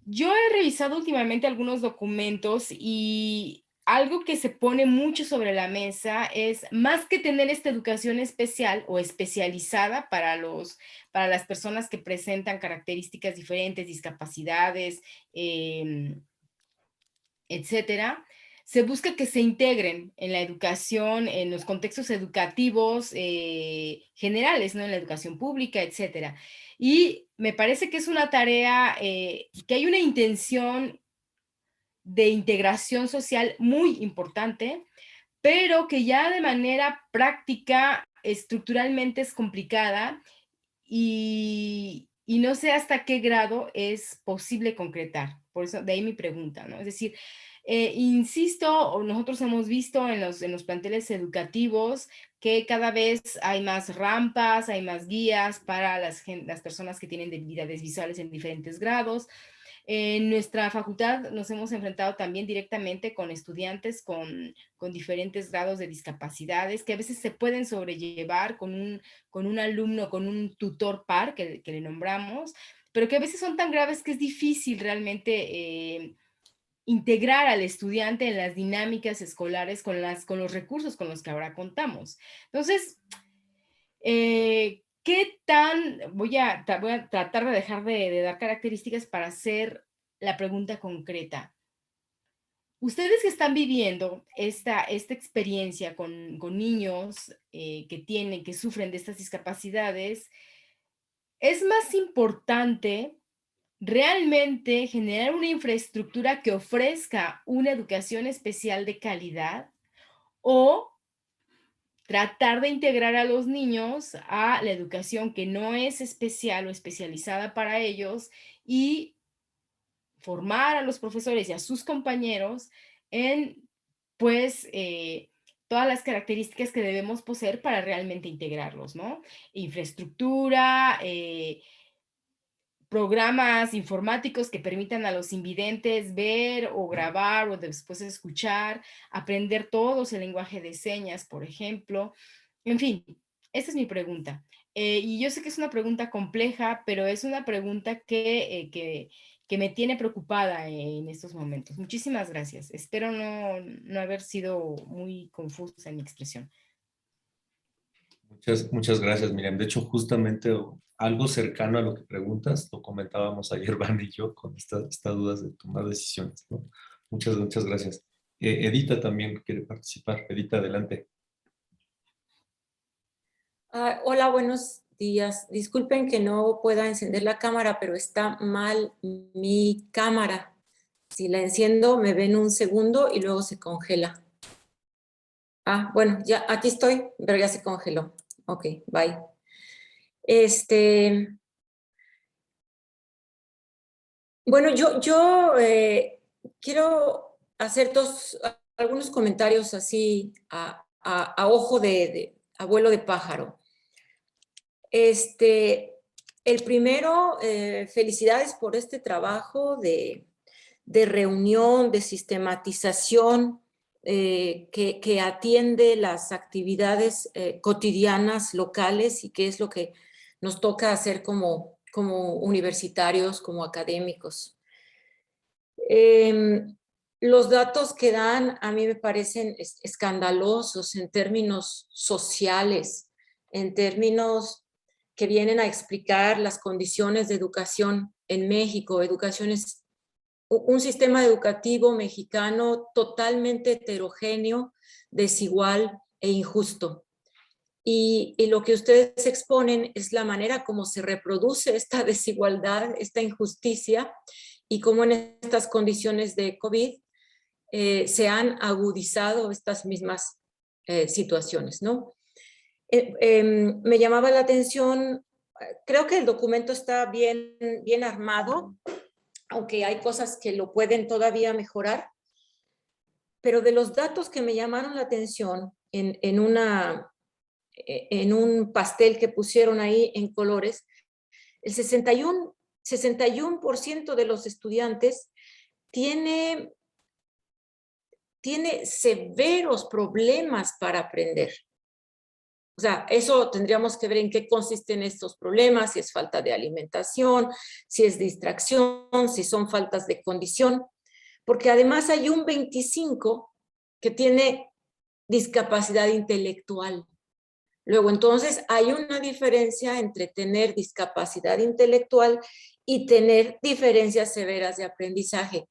Yo he revisado últimamente algunos documentos y algo que se pone mucho sobre la mesa es, más que tener esta educación especial o especializada para las personas que presentan características diferentes, discapacidades, etcétera, se busca que se integren en la educación, en los contextos educativos generales, ¿no? En la educación pública, etcétera. Y me parece que es una tarea, que hay una intención de integración social muy importante, pero que ya de manera práctica, estructuralmente es complicada y no sé hasta qué grado es posible concretar. Por eso, de ahí mi pregunta, ¿no? Es decir, insisto, nosotros hemos visto en los planteles educativos que cada vez hay más rampas, hay más guías para las personas que tienen debilidades visuales en diferentes grados. En nuestra facultad nos hemos enfrentado también directamente con estudiantes con diferentes grados de discapacidades que a veces se pueden sobrellevar con un alumno, con un tutor par que le nombramos, pero que a veces son tan graves que es difícil realmente integrar al estudiante en las dinámicas escolares con los recursos con los que ahora contamos. Entonces, ¿qué tan, voy a tratar de dejar de dar características para hacer la pregunta concreta? Ustedes que están viviendo esta experiencia con niños que sufren de estas discapacidades, ¿es más importante realmente generar una infraestructura que ofrezca una educación especial de calidad o tratar de integrar a los niños a la educación que no es especial o especializada para ellos y formar a los profesores y a sus compañeros en, pues, todas las características que debemos poseer para realmente integrarlos, ¿no? Infraestructura, programas informáticos que permitan a los invidentes ver o grabar o después escuchar, aprender todos el lenguaje de señas, por ejemplo. En fin, esa es mi pregunta. Y yo sé que es una pregunta compleja, pero es una pregunta que me tiene preocupada en estos momentos. Muchísimas gracias. Espero no haber sido muy confusa en mi expresión.
Muchas gracias, Miriam. De hecho, justamente algo cercano a lo que preguntas, lo comentábamos ayer, Van y yo, con estas dudas de tomar decisiones, ¿no? Muchas gracias. Edita también quiere participar. Edita, adelante.
Hola, buenos días. Disculpen que no pueda encender la cámara, pero está mal mi cámara. Si la enciendo, me ven un segundo y luego se congela. Bueno, ya aquí estoy, pero ya se congeló. Ok, bye. Bueno, yo quiero hacer algunos comentarios así a ojo a vuelo de pájaro. El primero, felicidades por este trabajo de reunión, de sistematización, que atiende las actividades cotidianas locales y que es lo que nos toca hacer como universitarios, como académicos. Los datos que dan a mí me parecen escandalosos en términos sociales, en términos que vienen a explicar las condiciones de educación en México. Educación es un sistema educativo mexicano totalmente heterogéneo, desigual e injusto. Y lo que ustedes exponen es la manera como se reproduce esta desigualdad, esta injusticia, y cómo en estas condiciones de COVID se han agudizado estas mismas situaciones, ¿no? Me llamaba la atención, creo que el documento está bien armado. aunque hay cosas que lo pueden todavía mejorar. Pero de los datos que me llamaron la atención en un pastel que pusieron ahí en colores, el 61% de los estudiantes tiene severos problemas para aprender. O sea, eso tendríamos que ver en qué consisten estos problemas, si es falta de alimentación, si es distracción, si son faltas de condición, porque además hay un 25% que tiene discapacidad intelectual. Luego, entonces, hay una diferencia entre tener discapacidad intelectual y tener diferencias severas de aprendizaje.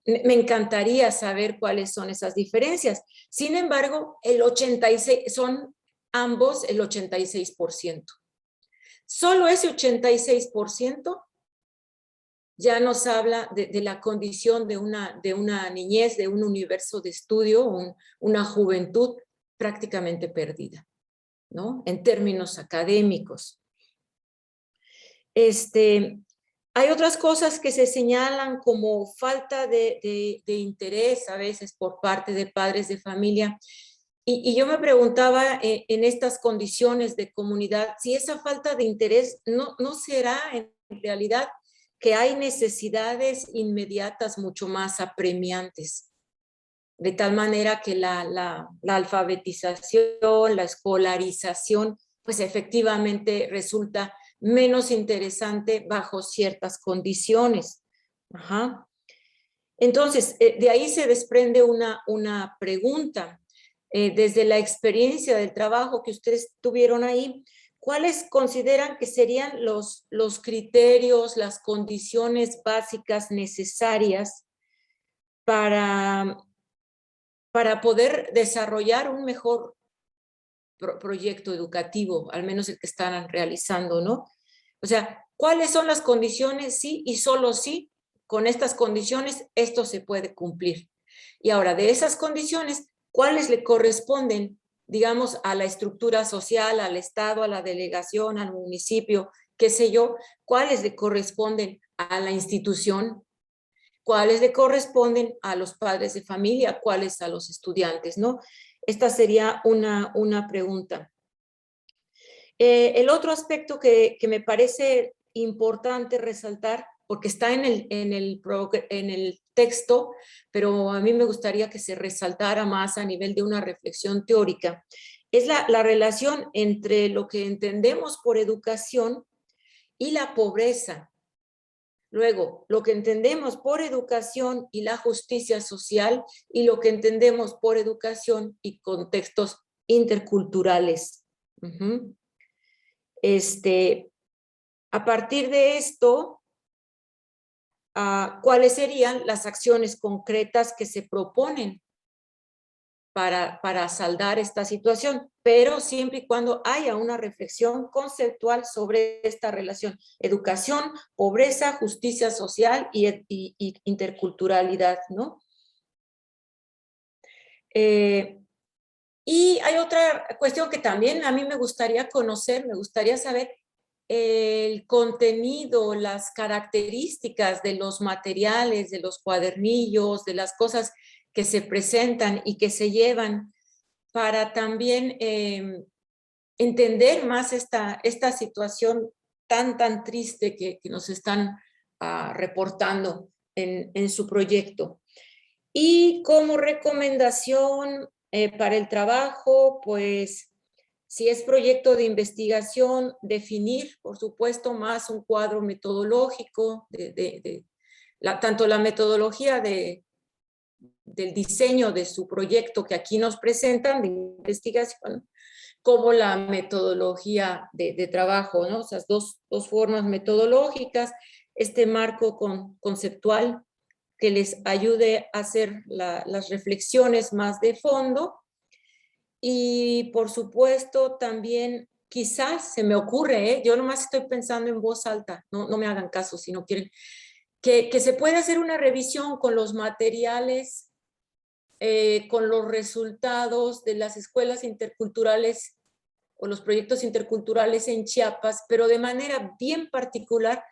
Me encantaría saber cuáles son esas diferencias. Sin embargo, son ambos el 86%. Solo ese 86% ya nos habla de la condición de una niñez, de un universo de estudio, una juventud prácticamente perdida, ¿no? En términos académicos. Hay otras cosas que se señalan como falta de interés a veces por parte de padres de familia. Y yo me preguntaba en estas condiciones de comunidad, si esa falta de interés no será en realidad que hay necesidades inmediatas mucho más apremiantes, de tal manera que la alfabetización, la escolarización, pues efectivamente resulta menos interesante bajo ciertas condiciones. Ajá. Entonces, de ahí se desprende una pregunta. Desde la experiencia del trabajo que ustedes tuvieron ahí, ¿cuáles consideran que serían los criterios, las condiciones básicas necesarias para poder desarrollar un mejor proyecto educativo, al menos el que están realizando, ¿no? O sea, ¿cuáles son las condiciones? Sí y solo sí, con estas condiciones esto se puede cumplir. Y ahora, de esas condiciones, ¿cuáles le corresponden, digamos, a la estructura social, al Estado, a la delegación, al municipio, qué sé yo? ¿Cuáles le corresponden a la institución? ¿Cuáles le corresponden a los padres de familia? ¿Cuáles a los estudiantes, no? Esta sería una pregunta. El otro aspecto que me parece importante resaltar, porque está en el texto, pero a mí me gustaría que se resaltara más a nivel de una reflexión teórica, es la relación entre lo que entendemos por educación y la pobreza. Luego, lo que entendemos por educación y la justicia social, y lo que entendemos por educación y contextos interculturales. A partir de esto, ¿cuáles serían las acciones concretas que se proponen para saldar esta situación? Pero siempre y cuando haya una reflexión conceptual sobre esta relación: educación, pobreza, justicia social y interculturalidad, ¿no? Y hay otra cuestión que también a mí me gustaría conocer, me gustaría saber el contenido, las características de los materiales, de los cuadernillos, de las cosas que se presentan y que se llevan, para también entender más esta situación tan triste que nos están reportando en su proyecto. Y como recomendación para el trabajo, pues si es proyecto de investigación, definir, por supuesto, más un cuadro metodológico, tanto la metodología del diseño de su proyecto que aquí nos presentan de investigación, como la metodología de trabajo, ¿no? O sea, dos formas metodológicas, este marco conceptual que les ayude a hacer las reflexiones más de fondo. Y por supuesto también, quizás se me ocurre, yo nomás estoy pensando en voz alta, no me hagan caso si no quieren, que se puede hacer una revisión con los materiales, con los resultados de las escuelas interculturales o los proyectos interculturales en Chiapas, pero de manera bien particular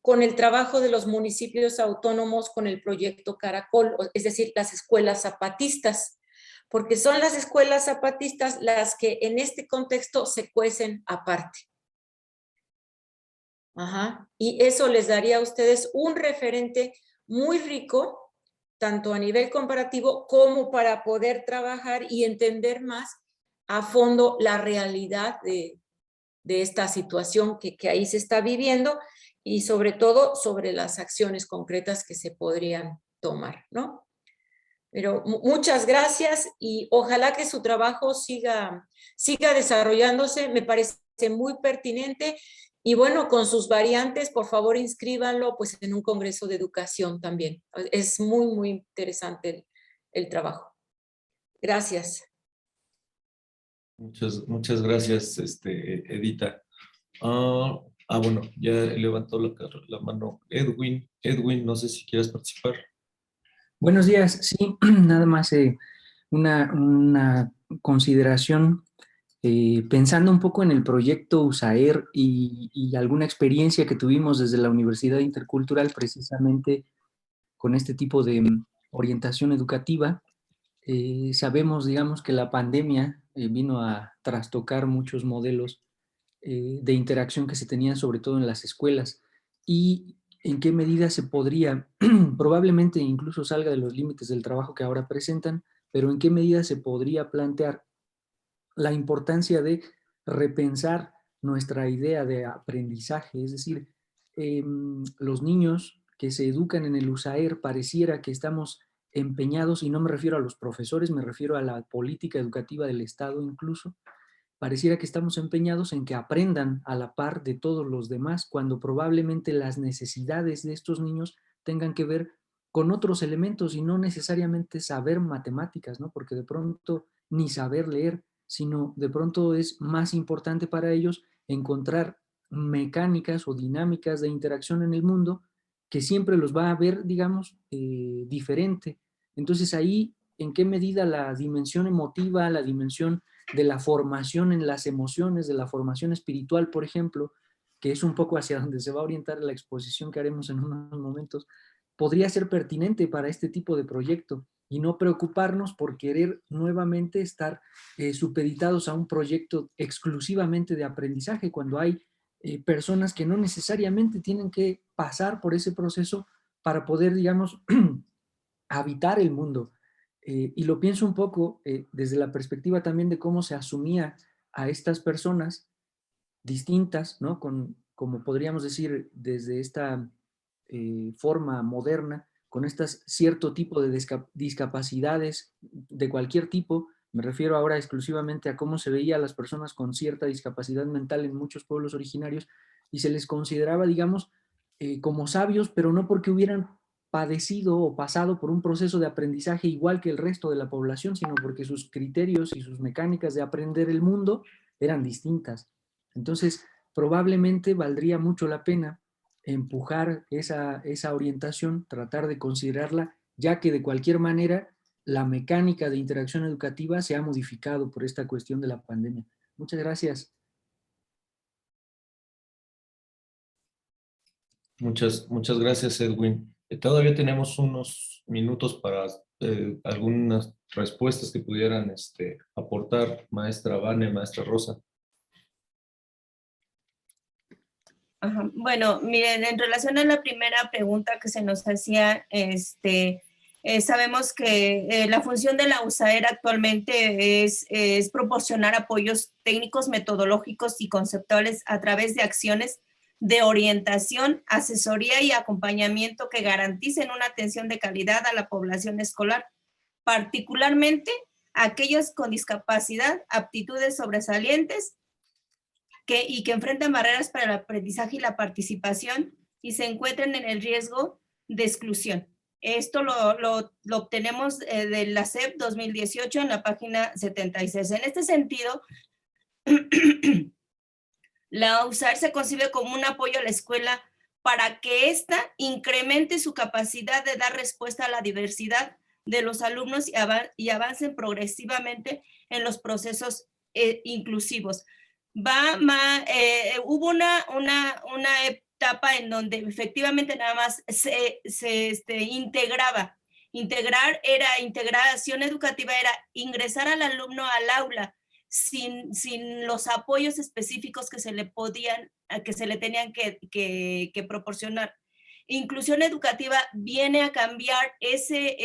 con el trabajo de los municipios autónomos con el proyecto Caracol, es decir, las escuelas zapatistas, porque son las escuelas zapatistas las que en este contexto se cuecen aparte. Ajá. Y eso les daría a ustedes un referente muy rico, tanto a nivel comparativo como para poder trabajar y entender más a fondo la realidad de esta situación que ahí se está viviendo y sobre todo sobre las acciones concretas que se podrían tomar, ¿no? Pero muchas gracias y ojalá que su trabajo siga desarrollándose, me parece muy pertinente y bueno, con sus variantes, por favor inscríbanlo pues en un congreso de educación también. Es muy, muy interesante el trabajo. Gracias.
Muchas gracias, Edita. Bueno, ya levantó la mano Edwin. Edwin, no sé si quieres participar.
Buenos días, sí, nada más una consideración, pensando un poco en el proyecto USAER y alguna experiencia que tuvimos desde la Universidad Intercultural precisamente con este tipo de orientación educativa. Sabemos, digamos, que la pandemia vino a trastocar muchos modelos de interacción que se tenían sobre todo en las escuelas y en qué medida se podría, probablemente incluso salga de los límites del trabajo que ahora presentan, pero en qué medida se podría plantear la importancia de repensar nuestra idea de aprendizaje, es decir, los niños que se educan en el USAER pareciera que estamos empeñados, y no me refiero a los profesores, me refiero a la política educativa del Estado incluso, pareciera que estamos empeñados en que aprendan a la par de todos los demás, cuando probablemente las necesidades de estos niños tengan que ver con otros elementos y no necesariamente saber matemáticas, ¿no? Porque de pronto ni saber leer, sino de pronto es más importante para ellos encontrar mecánicas o dinámicas de interacción en el mundo que siempre los va a ver, digamos, diferente. Entonces ahí, ¿en qué medida la dimensión emotiva, la dimensión de la formación en las emociones, de la formación espiritual, por ejemplo, que es un poco hacia donde se va a orientar la exposición que haremos en unos momentos, podría ser pertinente para este tipo de proyecto y no preocuparnos por querer nuevamente estar supeditados a un proyecto exclusivamente de aprendizaje, cuando hay personas que no necesariamente tienen que pasar por ese proceso para poder, digamos, habitar el mundo. Y lo pienso un poco desde la perspectiva también de cómo se asumía a estas personas distintas, ¿no? Como podríamos decir, desde esta forma moderna, con estas cierto tipo de discapacidades de cualquier tipo. Me refiero ahora exclusivamente a cómo se veía a las personas con cierta discapacidad mental en muchos pueblos originarios y se les consideraba, digamos, como sabios, pero no porque hubieran padecido o pasado por un proceso de aprendizaje igual que el resto de la población, sino porque sus criterios y sus mecánicas de aprender el mundo eran distintas. Entonces, probablemente valdría mucho la pena empujar esa orientación, tratar de considerarla, ya que de cualquier manera la mecánica de interacción educativa se ha modificado por esta cuestión de la pandemia. Muchas gracias.
Muchas gracias, Edwin. Todavía tenemos unos minutos para algunas respuestas que pudieran aportar maestra Vane, maestra Rosa.
Ajá. Bueno, miren, en relación a la primera pregunta que se nos hacía, sabemos que la función de la USAER actualmente es proporcionar apoyos técnicos, metodológicos y conceptuales a través de acciones de orientación, asesoría y acompañamiento que garanticen una atención de calidad a la población escolar, particularmente a aquellos con discapacidad, aptitudes sobresalientes y que enfrentan barreras para el aprendizaje y la participación y se encuentren en el riesgo de exclusión. Esto lo obtenemos de la SEP 2018 en la página 76. En este sentido, la USAER se concibe como un apoyo a la escuela para que ésta incremente su capacidad de dar respuesta a la diversidad de los alumnos y avancen progresivamente en los procesos inclusivos. Hubo una etapa etapa en donde efectivamente nada más se integraba. Integración educativa era ingresar al alumno al aula sin los apoyos específicos que se le tenían que proporcionar. Inclusión educativa viene a cambiar ese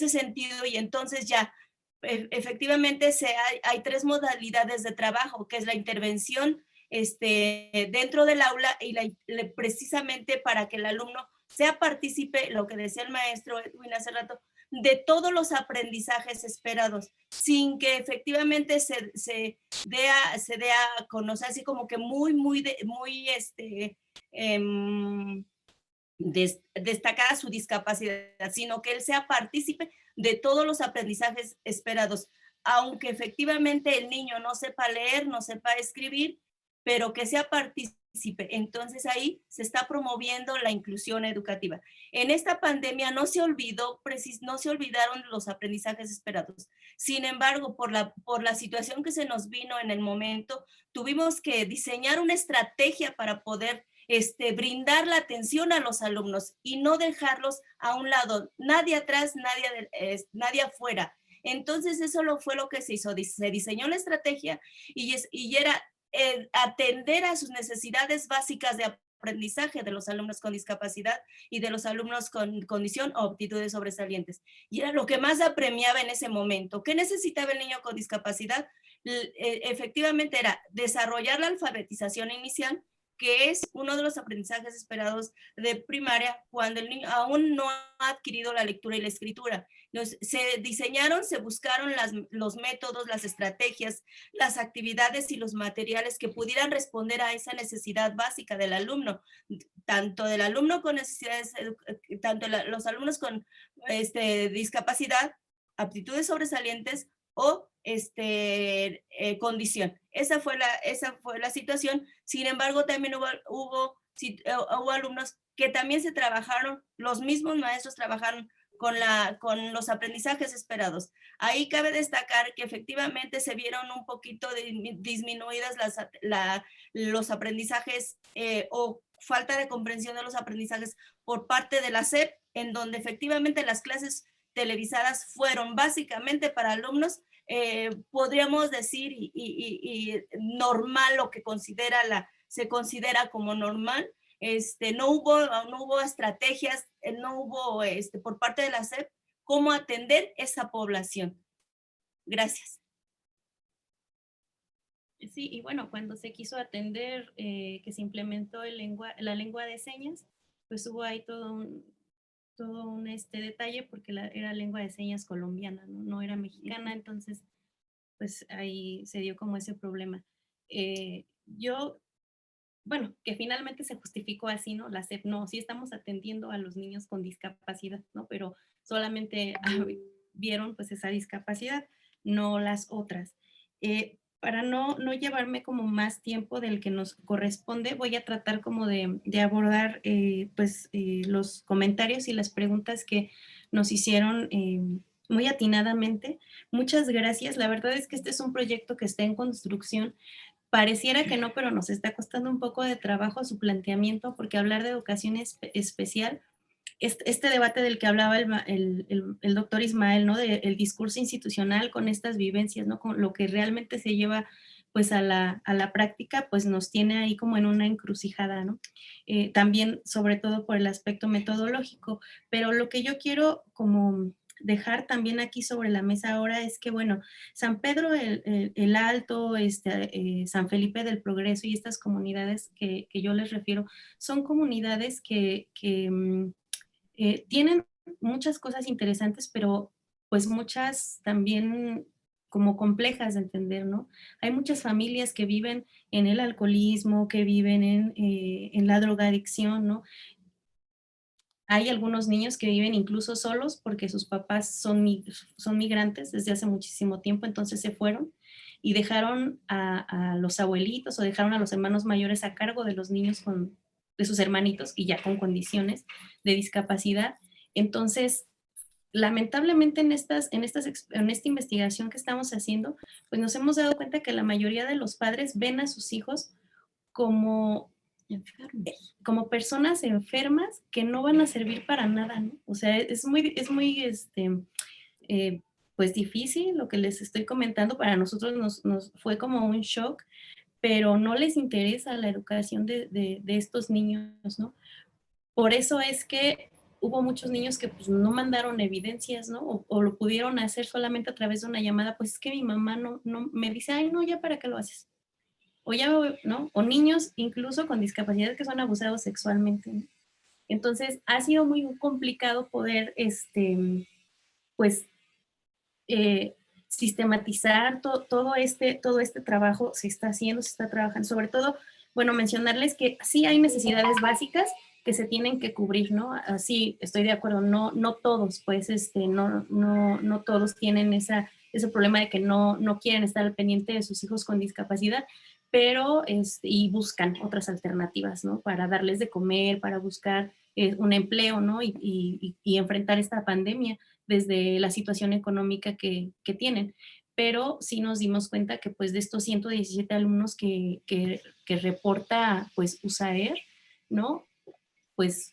sentido, y entonces ya efectivamente hay 3 modalidades de trabajo, que es la intervención dentro del aula y precisamente para que el alumno sea partícipe, lo que decía el maestro Edwin hace rato, de todos los aprendizajes esperados, sin que efectivamente se dé a conocer así como que destacada su discapacidad, sino que él sea partícipe de todos los aprendizajes esperados, aunque efectivamente el niño no sepa leer, no sepa escribir, pero que sea partícipe. Entonces ahí se está promoviendo la inclusión educativa. En esta pandemia no se olvidaron los aprendizajes esperados. Sin embargo, por la situación que se nos vino en el momento, tuvimos que diseñar una estrategia para poder brindar la atención a los alumnos y no dejarlos a un lado, nadie atrás, nadie afuera. Entonces eso fue lo que se hizo, se diseñó la estrategia y era atender a sus necesidades básicas de aprendizaje de los alumnos con discapacidad y de los alumnos con condición o aptitudes sobresalientes. Y era lo que más apremiaba en ese momento. ¿Qué necesitaba el niño con discapacidad? Efectivamente era desarrollar la alfabetización inicial, que es uno de los aprendizajes esperados de primaria cuando el niño aún no ha adquirido la lectura y la escritura. Se diseñaron, se buscaron los métodos, las estrategias, las actividades y los materiales que pudieran responder a esa necesidad básica del alumno, tanto del alumno con necesidades, tanto los alumnos con discapacidad, aptitudes sobresalientes o condición. Esa fue la situación. Sin embargo, también hubo alumnos que también se trabajaron, los mismos maestros trabajaron con los aprendizajes esperados. Ahí cabe destacar que efectivamente se vieron un poquito disminuidas los aprendizajes o falta de comprensión de los aprendizajes por parte de la SEP, en donde efectivamente las clases televisadas fueron básicamente para alumnos, podríamos decir, y normal, lo que se considera como normal. No hubo estrategias, no hubo por parte de la SEP cómo atender esa población. Gracias.
Sí, y bueno, cuando se quiso atender, que se implementó la lengua de señas, pues hubo ahí todo un detalle, porque era lengua de señas colombiana, no era mexicana, entonces pues ahí se dio como ese problema. Bueno, que finalmente se justificó así, ¿no? La SEP, no, sí estamos atendiendo a los niños con discapacidad, ¿no? Pero solamente vieron pues esa discapacidad, no las otras. Para no llevarme como más tiempo del que nos corresponde, voy a tratar como de abordar los comentarios y las preguntas que nos hicieron muy atinadamente. Muchas gracias. La verdad es que este es un proyecto que está en construcción. Pareciera que no, pero nos está costando un poco de trabajo su planteamiento, porque hablar de educación especial, este debate del que hablaba el doctor Ismael, ¿no? Del discurso institucional con estas vivencias, ¿no? Con lo que realmente se lleva pues a la práctica, pues nos tiene ahí como en una encrucijada, ¿no? También, sobre todo por el aspecto metodológico, pero lo que yo quiero como dejar también aquí sobre la mesa ahora es que, bueno, San Pedro el Alto, San Felipe del Progreso y estas comunidades que yo les refiero, son comunidades que tienen muchas cosas interesantes, pero pues muchas también como complejas de entender, ¿no? Hay muchas familias que viven en el alcoholismo, que viven en la drogadicción, ¿no? Hay algunos niños que viven incluso solos porque sus papás son migrantes desde hace muchísimo tiempo, entonces se fueron y dejaron a los abuelitos o dejaron a los hermanos mayores a cargo de los niños de sus hermanitos y ya con condiciones de discapacidad. Entonces, lamentablemente en esta investigación que estamos haciendo, pues nos hemos dado cuenta que la mayoría de los padres ven a sus hijos como enfermos, como personas enfermas que no van a servir para nada, ¿no? O sea, es muy pues difícil lo que les estoy comentando. Para nosotros nos fue como un shock, pero no les interesa la educación de estos niños, ¿no? Por eso es que hubo muchos niños que pues, no mandaron evidencias, ¿no? O lo pudieron hacer solamente a través de una llamada, pues es que mi mamá no me dice, ay, no, ya para qué lo haces. O ya, ¿no? O niños incluso con discapacidad que son abusados sexualmente, ¿no? Entonces, ha sido muy complicado poder, pues, sistematizar todo este trabajo. Se está haciendo, se está trabajando. Sobre todo, bueno, mencionarles que sí hay necesidades básicas que se tienen que cubrir, ¿no? Así, estoy de acuerdo, no todos, pues, no todos tienen ese problema de que no quieren estar al pendiente de sus hijos con discapacidad, pero, y buscan otras alternativas, ¿no? Para darles de comer, para buscar un empleo, ¿no? Y enfrentar esta pandemia desde la situación económica que tienen. Pero sí nos dimos cuenta que, pues, de estos 117 alumnos que reporta, pues, USAER, ¿no? Pues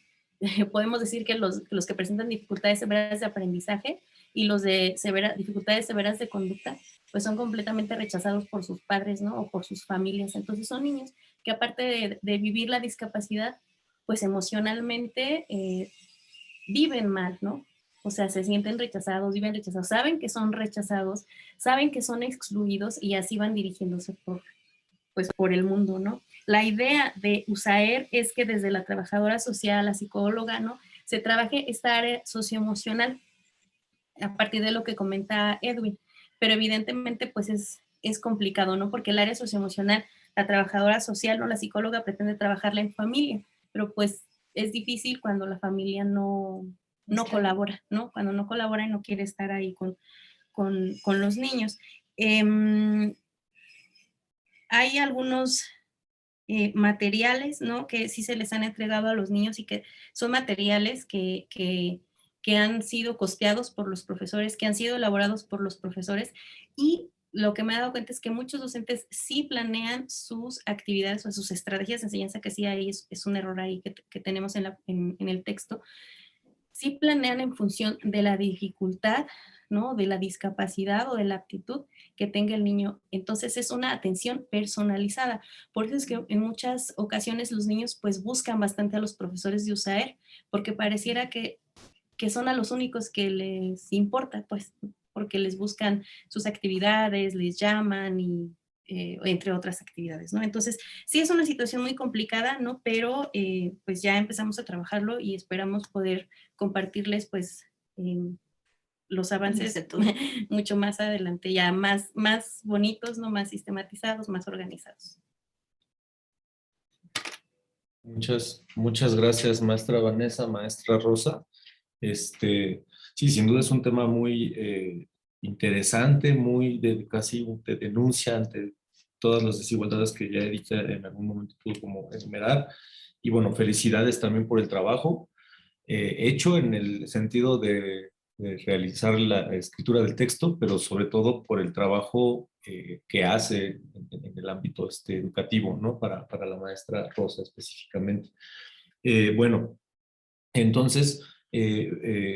podemos decir que los que presentan dificultades severas de aprendizaje y los de dificultades severas de conducta, pues son completamente rechazados por sus padres, ¿no? O por sus familias. Entonces son niños que, aparte de vivir la discapacidad, pues emocionalmente viven mal, ¿no? O sea, se sienten rechazados, viven rechazados, saben que son rechazados, saben que son excluidos y así van dirigiéndose por el mundo, ¿no? La idea de USAER es que desde la trabajadora social, la psicóloga, ¿no? Se trabaje esta área socioemocional a partir de lo que comenta Edwin, pero evidentemente pues es complicado, ¿no? Porque el área socioemocional, la trabajadora social, ¿no? La psicóloga pretende trabajarla en familia, pero pues es difícil cuando la familia no colabora, ¿no? Cuando no colabora y no quiere estar ahí con los niños. Hay algunos materiales, ¿no? Que sí se les han entregado a los niños y que son materiales que han sido costeados por los profesores, que han sido elaborados por los profesores, y lo que me he dado cuenta es que muchos docentes sí planean sus actividades o sus estrategias de enseñanza, que sí ahí es un error ahí que tenemos en el texto. Sí planean en función de la dificultad, ¿no? De la discapacidad o de la aptitud que tenga el niño. Entonces es una atención personalizada. Por eso es que en muchas ocasiones los niños pues buscan bastante a los profesores de USAER, porque pareciera que son a los únicos que les importa, pues, porque les buscan sus actividades, les llaman y entre otras actividades, ¿no? Entonces, sí es una situación muy complicada, ¿no? Pero pues ya empezamos a trabajarlo y esperamos poder compartirles, pues, los avances mucho más adelante, ya más bonitos, ¿no? Más sistematizados, más organizados.
Muchas gracias, maestra Vanessa, maestra Rosa. Sí, sin duda es un tema muy interesante, muy casi de denuncia ante todas las desigualdades que ya Erika en algún momento pudo como enumerar. Y bueno, felicidades también por el trabajo hecho en el sentido de realizar la escritura del texto, pero sobre todo por el trabajo que hace en el ámbito educativo, ¿no? Para la maestra Rosa específicamente. Bueno, entonces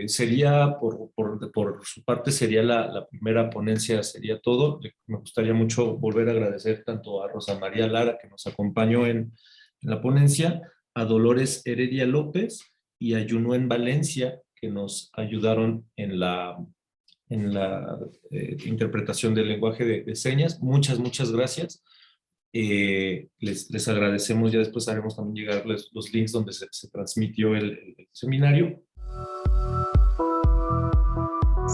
sería, por su parte, sería la primera ponencia, sería todo. Me gustaría mucho volver a agradecer tanto a Rosa María Lara, que nos acompañó en la ponencia, a Dolores Heredia López y a Yunuen Valencia, que nos ayudaron en la interpretación del lenguaje de señas. Muchas gracias. Les agradecemos. Ya después haremos también llegar los links donde se transmitió el seminario.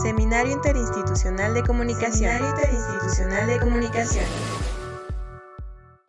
Seminario Interinstitucional de Comunicación. Seminario Interinstitucional de Comunicación.